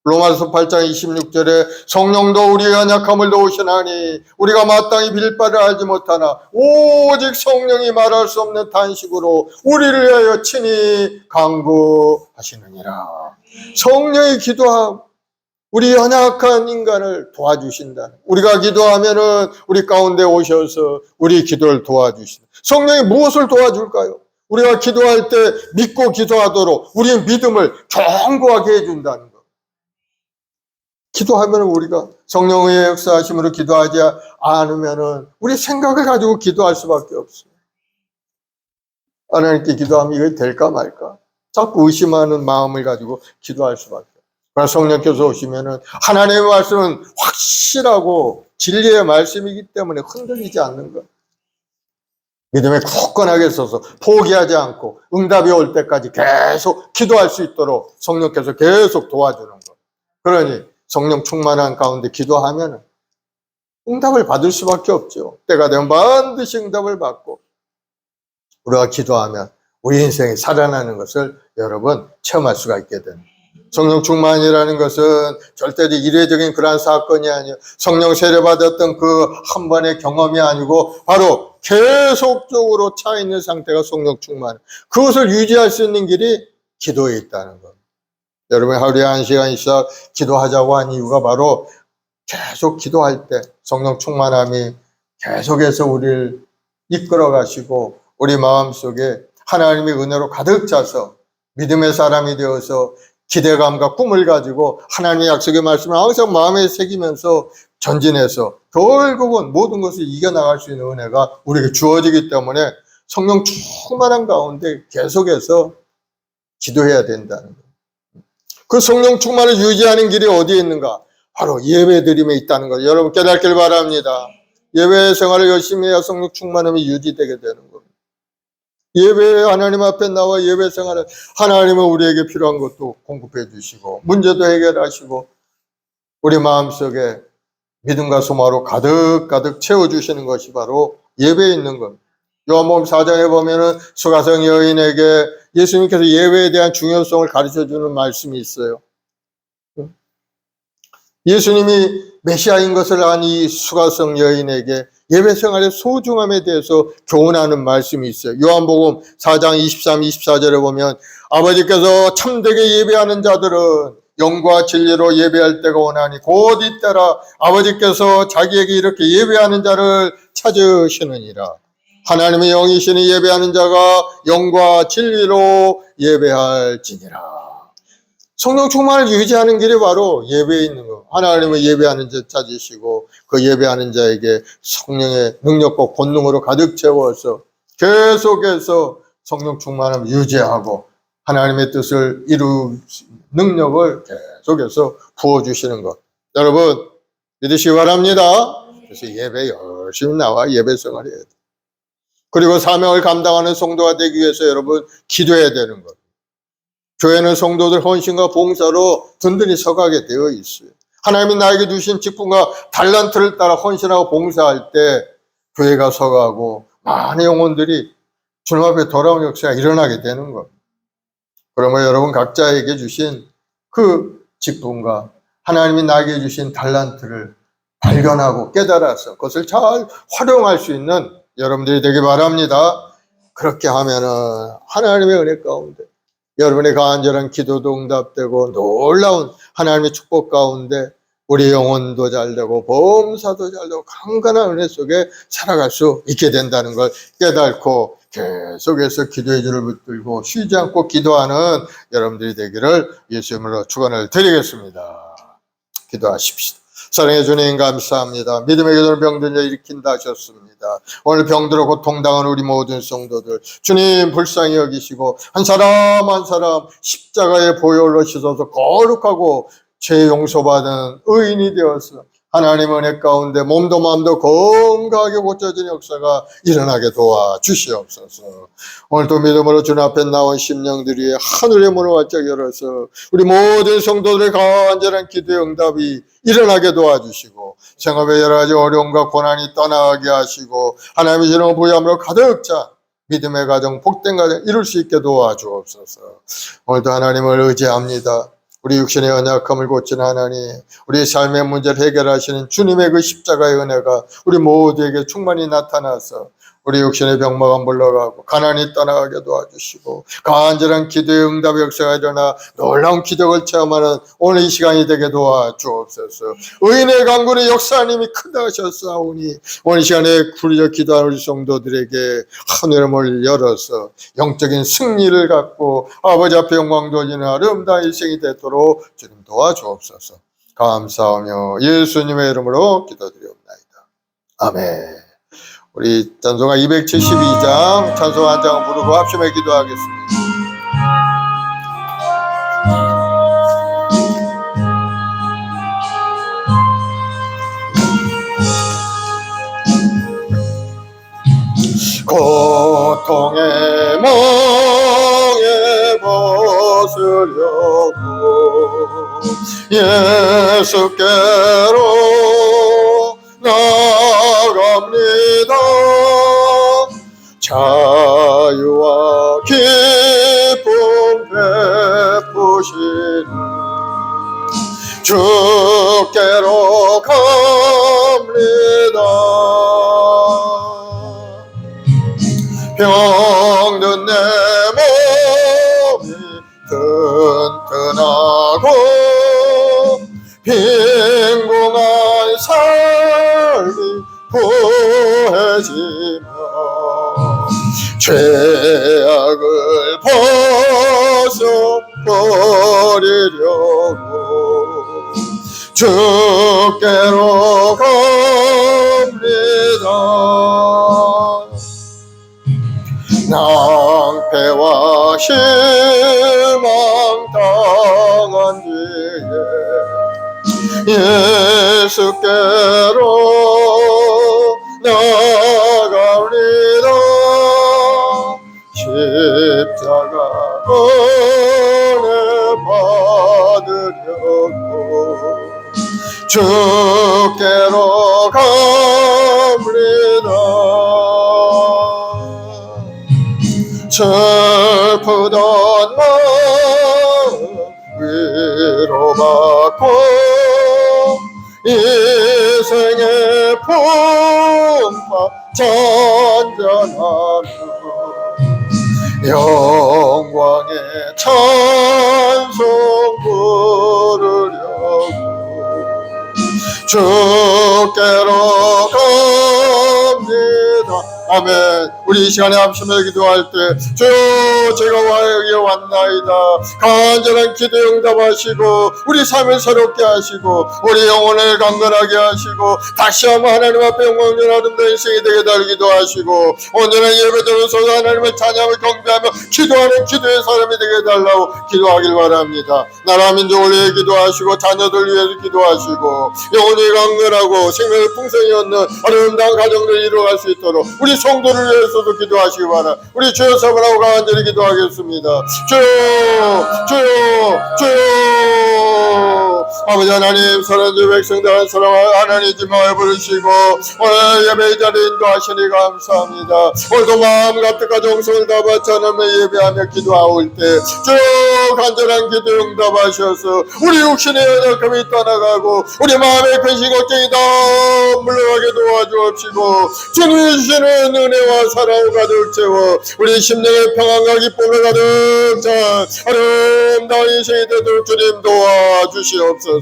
[SPEAKER 4] 로마서 8장 26절에 성령도 우리의 연약함을 도우시나니 우리가 마땅히 빌 바를 알지 못하나 오직 성령이 말할 수 없는 탄식으로 우리를 위하여 친히 간구하시느니라. 성령이 기도하고 우리 연약한 인간을 도와주신다. 우리가 기도하면은 우리 가운데 오셔서 우리 기도를 도와주신다. 성령이 무엇을 도와줄까요? 우리가 기도할 때 믿고 기도하도록 우리의 믿음을 견고하게 해준다는 것. 기도하면 우리가 성령의 역사하심으로 기도하지 않으면은 우리 생각을 가지고 기도할 수밖에 없어요. 하나님께 기도하면 이거 될까 말까? 자꾸 의심하는 마음을 가지고 기도할 수밖에 없어요. 그러나 성령께서 오시면은 하나님의 말씀은 확실하고 진리의 말씀이기 때문에 흔들리지 않는 것. 믿음에 굳건하게 서서 포기하지 않고 응답이 올 때까지 계속 기도할 수 있도록 성령께서 계속 도와주는 것. 그러니 성령 충만한 가운데 기도하면 응답을 받을 수밖에 없죠. 때가 되면 반드시 응답을 받고 우리가 기도하면 우리 인생이 살아나는 것을 여러분 체험할 수가 있게 됩니다. 성령 충만이라는 것은 절대로 이례적인 그러한 사건이 아니에요. 성령 세례받았던 그 한 번의 경험이 아니고 바로 계속적으로 차 있는 상태가 성령 충만. 그것을 유지할 수 있는 길이 기도에 있다는 겁니다. 여러분 하루에 1시간씩 기도하자고 한 이유가 바로 계속 기도할 때 성령 충만함이 계속해서 우리를 이끌어 가시고 우리 마음속에 하나님의 은혜로 가득 차서 믿음의 사람이 되어서 기대감과 꿈을 가지고 하나님의 약속의 말씀을 항상 마음에 새기면서 전진해서 결국은 모든 것을 이겨나갈 수 있는 은혜가 우리에게 주어지기 때문에 성령 충만한 가운데 계속해서 기도해야 된다는 거예요. 그 성령 충만을 유지하는 길이 어디에 있는가? 바로 예배드림에 있다는 걸 여러분 깨닫길 바랍니다. 예배 생활을 열심히 해야 성령 충만함이 유지되게 되는 겁니다. 예배 하나님 앞에 나와 예배 생활을 하나님은 우리에게 필요한 것도 공급해 주시고 문제도 해결하시고 우리 마음속에 믿음과 소망으로 가득가득 채워주시는 것이 바로 예배에 있는 겁니다. 요한복음 4장에 보면은 수가성 여인에게 예수님께서 예배에 대한 중요성을 가르쳐주는 말씀이 있어요. 예수님이 메시아인 것을 안 이 수가성 여인에게 예배 생활의 소중함에 대해서 교훈하는 말씀이 있어요. 요한복음 4장 23, 24절에 보면 아버지께서 참되게 예배하는 자들은 영과 진리로 예배할 때가 오나니 곧 이때라 아버지께서 자기에게 이렇게 예배하는 자를 찾으시느니라. 하나님의 영이시니 예배하는 자가 영과 진리로 예배할지니라. 성령 충만을 유지하는 길이 바로 예배에 있는 거. 하나님을 예배하는 자 찾으시고 그 예배하는 자에게 성령의 능력과 권능으로 가득 채워서 계속해서 성령 충만을 유지하고 하나님의 뜻을 이루는 능력을 계속해서 부어주시는 것. 여러분 믿으시기 바랍니다. 그래서 예배 열심히 나와 예배 생활해야 돼. 그리고 사명을 감당하는 성도가 되기 위해서 여러분 기도해야 되는 것. 교회는 성도들 헌신과 봉사로 든든히 서가게 되어 있어요. 하나님이 나에게 주신 직분과 달란트를 따라 헌신하고 봉사할 때 교회가 서가고 많은 영혼들이 주님 앞에 돌아온 역사가 일어나게 되는 것. 그러면 여러분 각자에게 주신 그 직분과 하나님이 나에게 주신 달란트를 발견하고 깨달아서 그것을 잘 활용할 수 있는 여러분들이 되기 바랍니다. 그렇게 하면은 하나님의 은혜 가운데 여러분의 간절한 기도도 응답되고 놀라운 하나님의 축복 가운데 우리 영혼도 잘되고 범사도 잘되고 강건한 은혜 속에 살아갈 수 있게 된다는 걸 깨닫고 계속해서 기도의 줄을 붙들고 쉬지 않고 기도하는 여러분들이 되기를 예수님으로 축원을 드리겠습니다. 기도하십시다. 사랑해 주님 감사합니다. 믿음의 기도를 병든 자 일으킨다 하셨습니다. 오늘 병들어 고통당하는 우리 모든 성도들 주님 불쌍히 여기시고 한 사람 한 사람 십자가의 보혈로 씻어서 거룩하고 죄 용서받은 의인이 되어서 하나님 은혜 가운데 몸도 마음도 건강하게 고쳐지는 역사가 일어나게 도와주시옵소서. 오늘도 믿음으로 주님 앞에 나온 심령들이 하늘의 문을 활짝 열어서 우리 모든 성도들의 간절한 기도의 응답이 일어나게 도와주시고 생업의 여러 가지 어려움과 고난이 떠나게 하시고 하나님의 지혜로 부여함으로 가득 차 믿음의 가정 복된 가정 이룰 수 있게 도와주옵소서. 오늘도 하나님을 의지합니다. 우리 육신의 연약함을 고치는 하나님, 우리 삶의 문제를 해결하시는 주님의 그 십자가의 은혜가 우리 모두에게 충만히 나타나서 우리 육신의 병마가 물러가고 가난이 떠나가게 도와주시고 간절한 기도의 응답의 역사가 일어나 놀라운 기적을 체험하는 오늘 이 시간이 되게 도와주옵소서. 의인의 강군의 역사님이 크다 하셨사오니 오늘 이 시간에 부르짖어 기도하는 우리 성도들에게 하늘의 문을 열어서 영적인 승리를 갖고 아버지 앞에 영광 돌리는 아름다운 일생이 되도록 주님 도와주옵소서. 감사하며 예수님의 이름으로 기도드리옵나이다. 아멘. 우리 찬송가 272장 찬송 한 장 부르고 합심해 기도하겠습니다. 고통의 멍에 벗으려고 예수께로 나갑니다. 자유와 기쁨 베푸시는 주께로 갑니다. 병든 내 몸이 튼튼하고 빈궁한 삶이 구해지며 죄악을 벗어버리려고 주께로 갑니다. 낭패와 실망 당한 예수께로 나가오리라. 십자가 은혜 받으려고 주께로 갑니다. 슬프던 마음 위로받고 인생의 풍파 잔잔하며 영광의 찬송 부르려고 주께로 갑니다. 아멘. 우리 이 시간에 합심해 기도할 때 주여 제가 여기 왔나이다. 간절한 기도 응답하시고 우리 삶을 새롭게 하시고 우리 영혼을 강건하게 하시고 다시 한번 하나님 앞에 영광전 아름다운 인생이 되게 달기도 하시고 온전한 예배드려서 하나님을 찬양하며 경배하며 기도하는 기도의 사람이 되게 달라고 기도하길 바랍니다. 나라 민족을 위해 기도하시고 자녀들 위해서 기도하시고 영혼이 강건하고 생명의 풍성이 얻는 아름다운 가정을 이루어갈 수 있도록 우리 성도를 위해서도 기도하시기 바랍니다. 우리 주여 사랑하고 간절히 기도하겠습니다. 주여 아버지 하나님 사랑하는 백성들 사랑하는 하나님 마음을 부르시고 오늘 예배 자리에 인도하시니 감사합니다. 오늘도 마음 가득한 정성을 다 바쳐 하나님을 예배하며 기도하올 때 주여 간절한 기도 응답하셔서 우리 육신의 연약함이 떠나가고 우리 마음의 근심 걱정이 다 물러가게 도와주옵시고 주님이 주시는 은혜와 사랑을 가득 채워 우리 심령의 평안과 기쁨을 가득 찬 아름다운 인생이 되도록 주님 도와주시옵소서.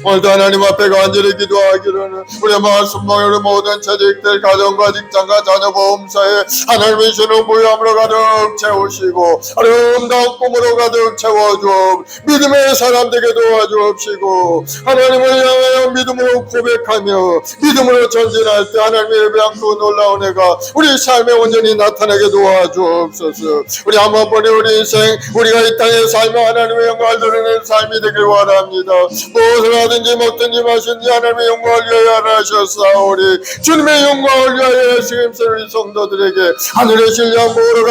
[SPEAKER 4] 오늘도 하나님 앞에 간절히 기도하기로는 우리 마을 순봉의 모든 재직들 가정과 직장과 자녀 보험사에 하나님이 주는 부유함으로 가득 채우시고 아름다운 꿈으로 가득 채워주옵 믿음의 사람 되게 도와주옵시고 하나님을 향하여 믿음으로 고백하며 믿음으로 전진할 때 하나님의 예배한 그 놀라운 애가 우리 삶에 온전히 나타나게 도와주옵소서. 우리 한 번뿐인 우리 인생 우리가 이 땅에 살며 하나님의 영광을 드리는 삶이 되길 원합니다. 무엇을 하든지 먹든지 마시든지 하나님의 영광을 위하여 하셨사오니 주님의 영광을 위하여 예수 그리스도의 우리 성도들에게 하늘의 신령 보호로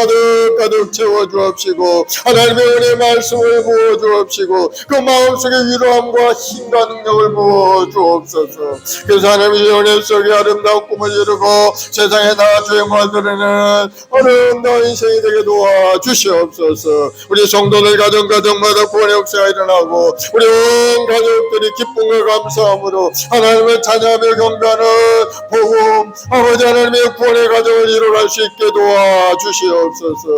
[SPEAKER 4] 가득 채워주옵시고 하나님의 은혜의 말씀을 부어주옵시고 그 마음속에 위로함과 힘과 능력을 부어주옵소서. 그래서 하나님의 은혜 속에 아름다운 꿈을 이루고 세상에 나 주의 영광을 드리는 아름다운 인생이 되게 도와주시옵소서. 우리 성도들 가정마다 구원의 역사가 일어나고 우리 온 가족들이 기쁨과 감사함으로 하나님을 찬양하며 경배하는 복음 아버지 하나님의 구원의 가정을 이루어갈 수 있게 도와주시옵소서.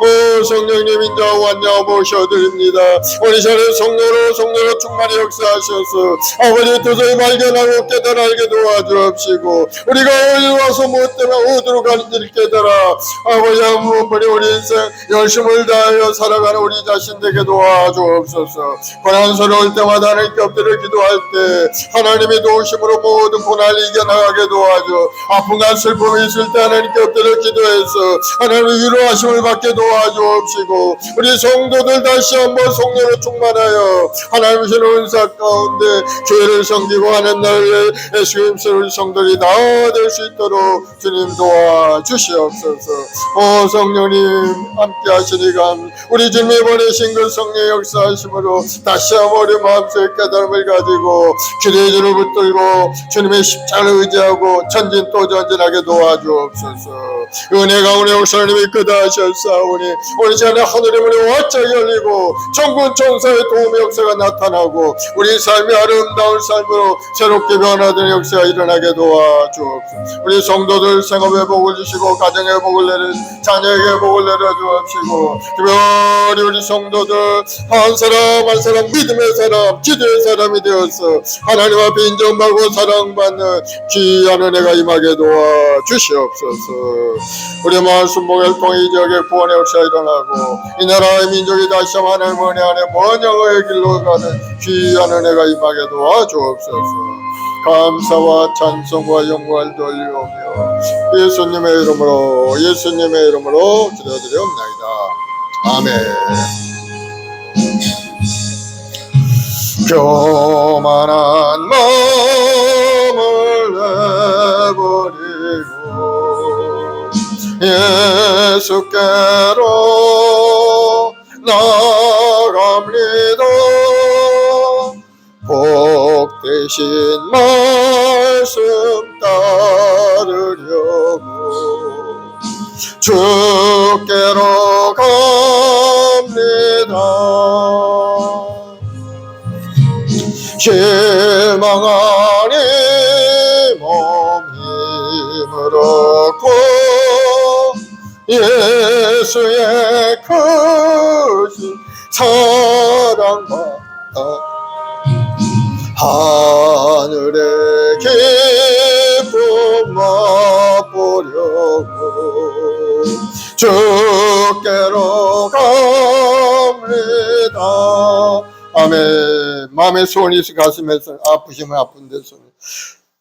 [SPEAKER 4] 오 성령님 인자 완냐 모셔드립니다. 우리 시간에 성령으로 충만히 역사하셔서 아버지 도저히 발견하고 깨달아 알게 도와주옵시고 우리가 어디 와서 무엇 때문에 어디로 가는지를 깨달아 아버지 한 번뿐이 우리 인생 열심을 다하여 살아가는 우리 자신 되게 도와주옵소서. 고난스러울 때마다 하나님께 엎드려 기도할 때 하나님의 도우심으로 모든 고난을 이겨나가게 도와줘 아픔과 슬픔이 있을 때 하나님께 엎드려 기도해서 하나님의 위로하심을 받게 도와주옵시고 우리 성도들 다시 한번 성령으로 충만하여 하나님의 은사 가운데 교회를 섬기고 하는 날에 예수 그리스도의 우리 성도들이 다 될 수 있도록 주님 도와주시옵소서. 오 성령님 함께 하시니가 우리 주님이 보내신 그 성령의 역사하심으로 다시 한번 우리 마음속에 깨달음을 가지고 기도의 줄을 붙들고 주님의 십자가를 의지하고 전진 또 전진하게 도와주옵소서. 은혜가 우리 역사님이 그다하셨사오니 우리 시간에 하늘의 문이 활짝 열리고 천군 천사의 도움의 역사가 나타나고 우리 삶이 아름다운 삶으로 새롭게 변화되는 역사가 일어나게 도와주옵소서. 우리 성도들 생업에 복을 주시고 가정에 복을 내려 자녀에게 복을 내려주옵시고 특별히 우리 성도들 한 사람 믿음의 사람 기도의 사람이 되어서 하나님 앞에 인정받고 사랑받는 귀한 은혜가 임하게 도와주시옵소서. 우리 마을 순복을 통해 이 지역에 구원의 역사가 일어나고 이 나라의 민족이 다시 한번 하나님의 은혜 안에 번영의 길로 가는 귀한 은혜가 임하게 도와주옵소서. 감사와 찬송과 영광을 돌리오며 예수님의 이름으로 기도드리옵나이다. 아멘. 교만한 마음을 내버리고 예수께로 나갑니다. 복 대신 말씀 따르려고 주께로 갑니다. 실망하니 몸 힘을 얻고 예수의 크신 사랑받아 하늘의 기쁨 맛보려고 주께로 갑니다. 아멘. 마음의 소원이 있어 가슴에서 아프시면 아픈데 손.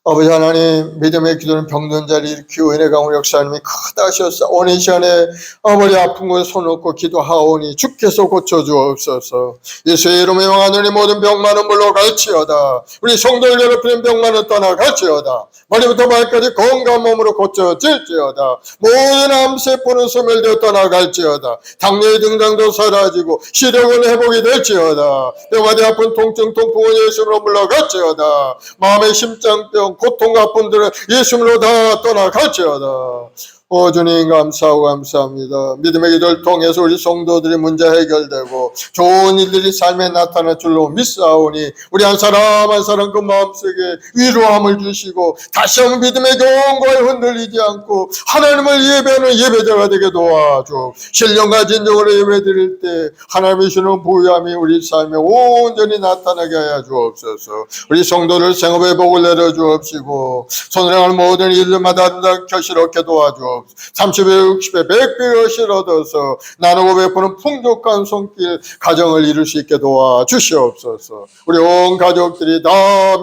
[SPEAKER 4] 아버지 하나님, 믿음의 기도는 병든 자를 일으키고 은혜 강호 역사님이 크다 하셨사. 오늘 시간에 아버지 아픈 곳에 손 놓고 기도하오니 주께서 고쳐주옵소서. 예수의 이름에 하나님 모든 병만은 물러갈지어다. 우리 성도를 괴롭히는 병만은 떠나갈지어다. 머리부터 발까지 건강한 몸으로 고쳐질지어다. 모든 암세포는 소멸되어 떠나갈지어다. 당뇨의 증상도 사라지고 시력은 회복이 될지어다. 뼈마디 아픈 통증, 통풍은 예수로 물러갈지어다. 마음의 심장병, 고통 아픔들은 예수로 다 떠나갈지어다. 오 주님 감사하고 감사합니다. 믿음의 기도를 통해서 우리 성도들의 문제 해결되고 좋은 일들이 삶에 나타날 줄로 믿사오니 우리 한 사람 한 사람 그 마음속에 위로함을 주시고 다시 한번 믿음의 경고에 흔들리지 않고 하나님을 예배하는 예배자가 되게 도와줘. 신령과 진정으로 예배드릴 때 하나님의 주는 보유함이 우리 삶에 온전히 나타나게 하여 주옵소서. 우리 성도들 생업의 복을 내려 주옵시고 손으로 하는 모든 일들마다 결실없게 도와주옵소서. 30배, 60배, 100배 것을 얻어서 나누고 베푸는 풍족한 손길 가정을 이룰 수 있게 도와주시옵소서. 우리 온 가족들이 다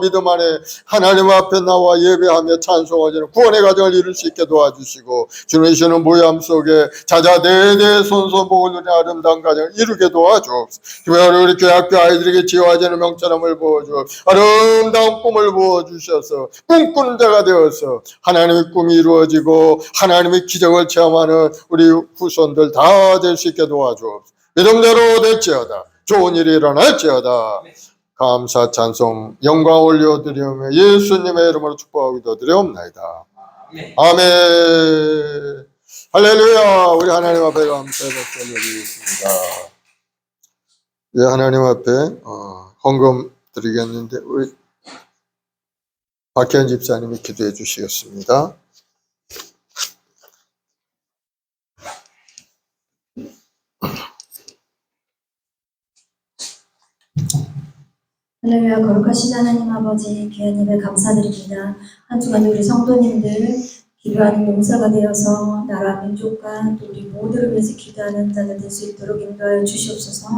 [SPEAKER 4] 믿음 안에 하나님 앞에 나와 예배하며 찬송하시는 구원의 가정을 이룰 수 있게 도와주시고 주님 주는 모양 속에 자자 대대 손손복을 누리는 아름다운 가정을 이루게 도와주옵소서. 우리 교회 학교 아이들에게 지어지는 명철함을 부어주옵소서. 아름다운 꿈을 부어주셔서 꿈꾸는 자가 되어서 하나님의 꿈이 이루어지고 하나님의 기적을 체험하는 우리 후손들 다 될 수 있게 도와주옵소서. 믿음대로 될지어다. 좋은 일이 일어날지어다. 감사 찬송 영광 올려드리며 예수님의 이름으로 축복하고 기도드리옵나이다. 아멘. 할렐루야. 우리 하나님 앞에 감사의 박수 올려드리겠습니다. 예, 하나님 앞에 헌금 드리겠는데 우리 박현 집사님이 기도해 주시겠습니다.
[SPEAKER 1] 할렐루야. 거룩하신 하나님 아버지 귀한 예배 감사드립니다. 한 주간 우리 성도님들 기도하는 용사가 되어서 나라 민족과 또 우리 모두를 위해서 기도하는 자가 될 수 있도록 인도하여 주시옵소서.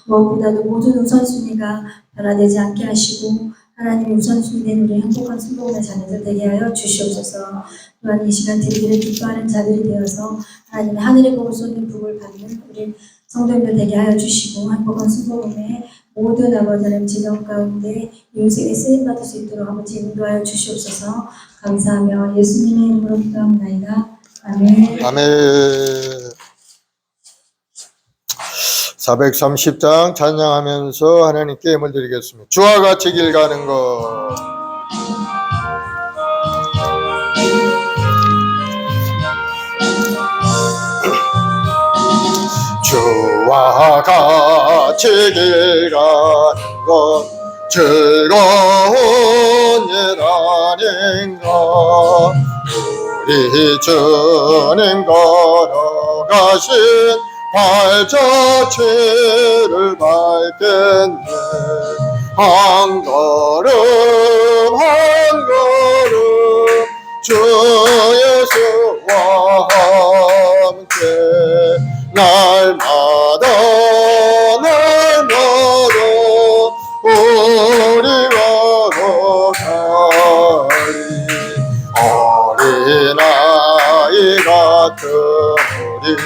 [SPEAKER 1] 무엇보다도 모든 우선순위가 변화되지 않게 하시고 하나님의 우선순위 된 우리 행복한 순복음의 자녀들 되게 하여 주시옵소서. 또한 이 시간 드리기를 기뻐하는 자들이 되어서 하나님의 하늘의 복을 쏟는 복을 받는 우리 성도님들 되게 하여 주시고 행복한 순복음의 모든 아버지 하나님 지정 가운데 인생에 쓰임받을 수 있도록 아버지 인도하여 주시옵소서. 감사하며 예수님의 이름으로 기도합나이다. 아멘.
[SPEAKER 4] 아멘. 430장 찬양하면서 하나님께 예물 드리겠습니다. 주와 같이 길 가는 것. 주와 같이 길 가는 것 즐거운 일 아닌가. 우리 주님 걸어가신 발자취를 밟겠네. 한 걸음 한 걸음 주 예수와 함께 날마다 우리와 가리. 어린아이 같은 우리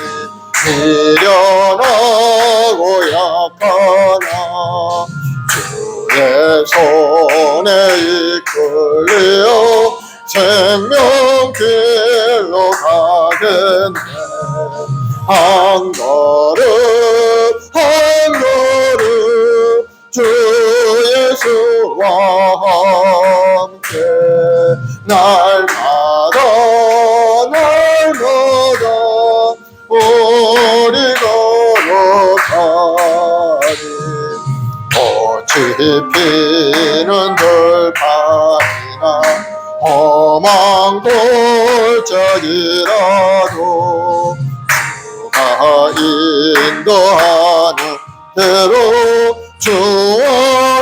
[SPEAKER 4] 미련하고 약하나 주의 손에 이끌려 생명길로 가겠네. 한 걸음 한 걸음 주 예수와 함께 날마다 날마다 우리 걸어가리. 꽃이 피는 들판이나 험한 골짜기라도 주가 인도하는 대로 주와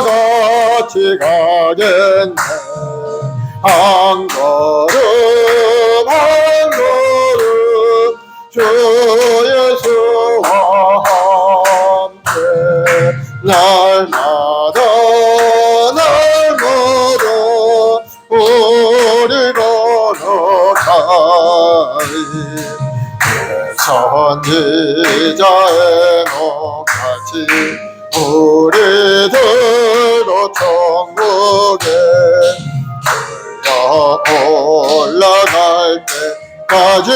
[SPEAKER 4] 같이 가겠네. 한 걸음 한 걸음 주 예수와 함께 날마다 날마다 우리 걸어가리. 선지자의 목같이 우리들도 천국에 올라갈 때까지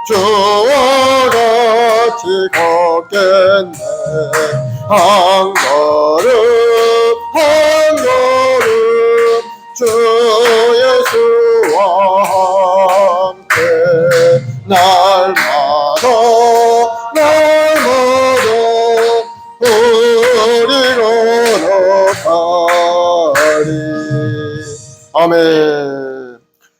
[SPEAKER 4] 주와 같이 걷겠네. 한 걸음 한 걸음 주 예수와 함께 날마다 날마다 우리 걸어가리. 아멘.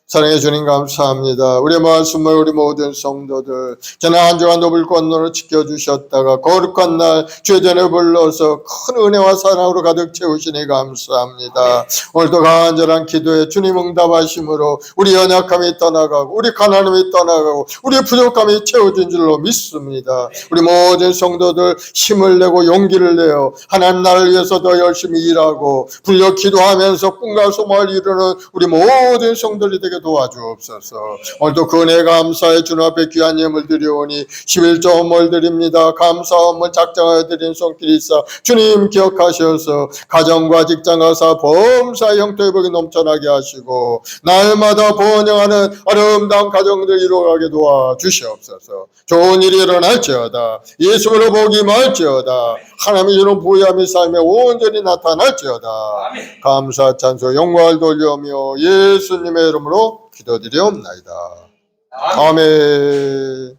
[SPEAKER 4] 사랑해 주님 감사합니다. 우리의 말씀을 우리 모든 성도들 지난 한 주간도 불꽃으로 지켜주셨다가 거룩한 날 주전에 불러서 큰 은혜와 사랑으로 가득 채우시니 감사합니다. 오늘도 간절한 기도에 주님 응답하심으로 우리 연약함이 떠나가고 우리 가난함이 떠나가고 우리 부족함이 채워진 줄로 믿습니다. 우리 모든 성도들 힘을 내고 용기를 내어 하나님 나라를 위해서 더 열심히 일하고 불려 기도하면서 꿈과 소망을 이루는 우리 모든 성도들이 되게 도와주옵소서. 오늘도 그 은혜 감사해 주님 앞에 귀한 예물 드리오니 11조물 드립니다. 감사함을 작정하여 드린 손길이 있어 주님 기억하셔서 가정과 직장과 사 범사의 형통의 복이 넘쳐나게 하시고 날마다 번영하는 아름다운 가정들 이루어가게 도와주시옵소서. 좋은 일이 일어날지어다. 예수로 복이 말지어다. 하나님이 주는 부유함이 삶에 온전히 나타날지어다. 감사 찬송 영광을 돌려오며 예수님의 이름으로 기도드리옵나이다. 아멘.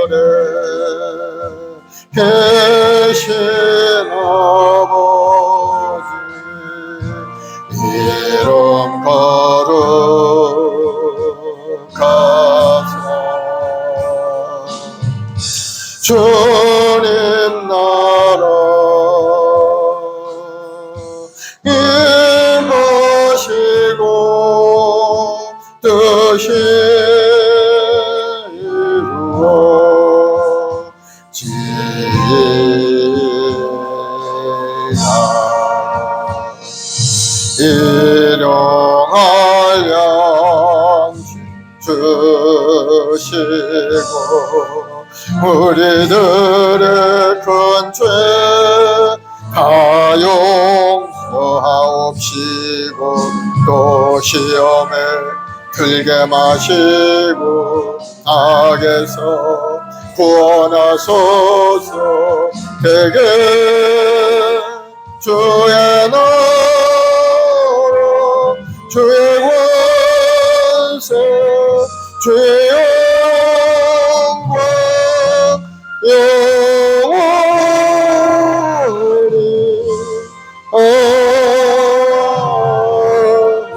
[SPEAKER 4] 하늘에 계신 아버지 이름 거룩하사 주님 나라 임하시고 뜻이 일용할 양식 주시고 우리들의 큰 죄 다 용서하옵시고 또 시험에 들게 마시고 악에서 구원하소서. 되게 주의 나라 주의 권세 주의 영광 영원히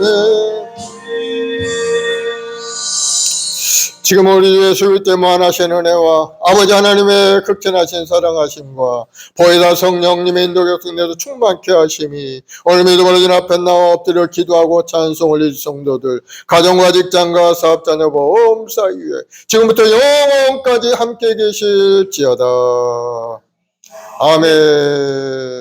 [SPEAKER 4] 지금 우리 예수 그리스도의 무한하신 은혜와 아버지 하나님의 극진하신 사랑하심과 보혜사 성령님의 인도 격승내도 충만케 하심이 오늘 믿음으로 주 앞에 나와 엎드려 기도하고 찬송 올릴 성도들 가정과 직장과 사업자녀 범사위에 지금부터 영원까지 함께 계실지어다. 아멘.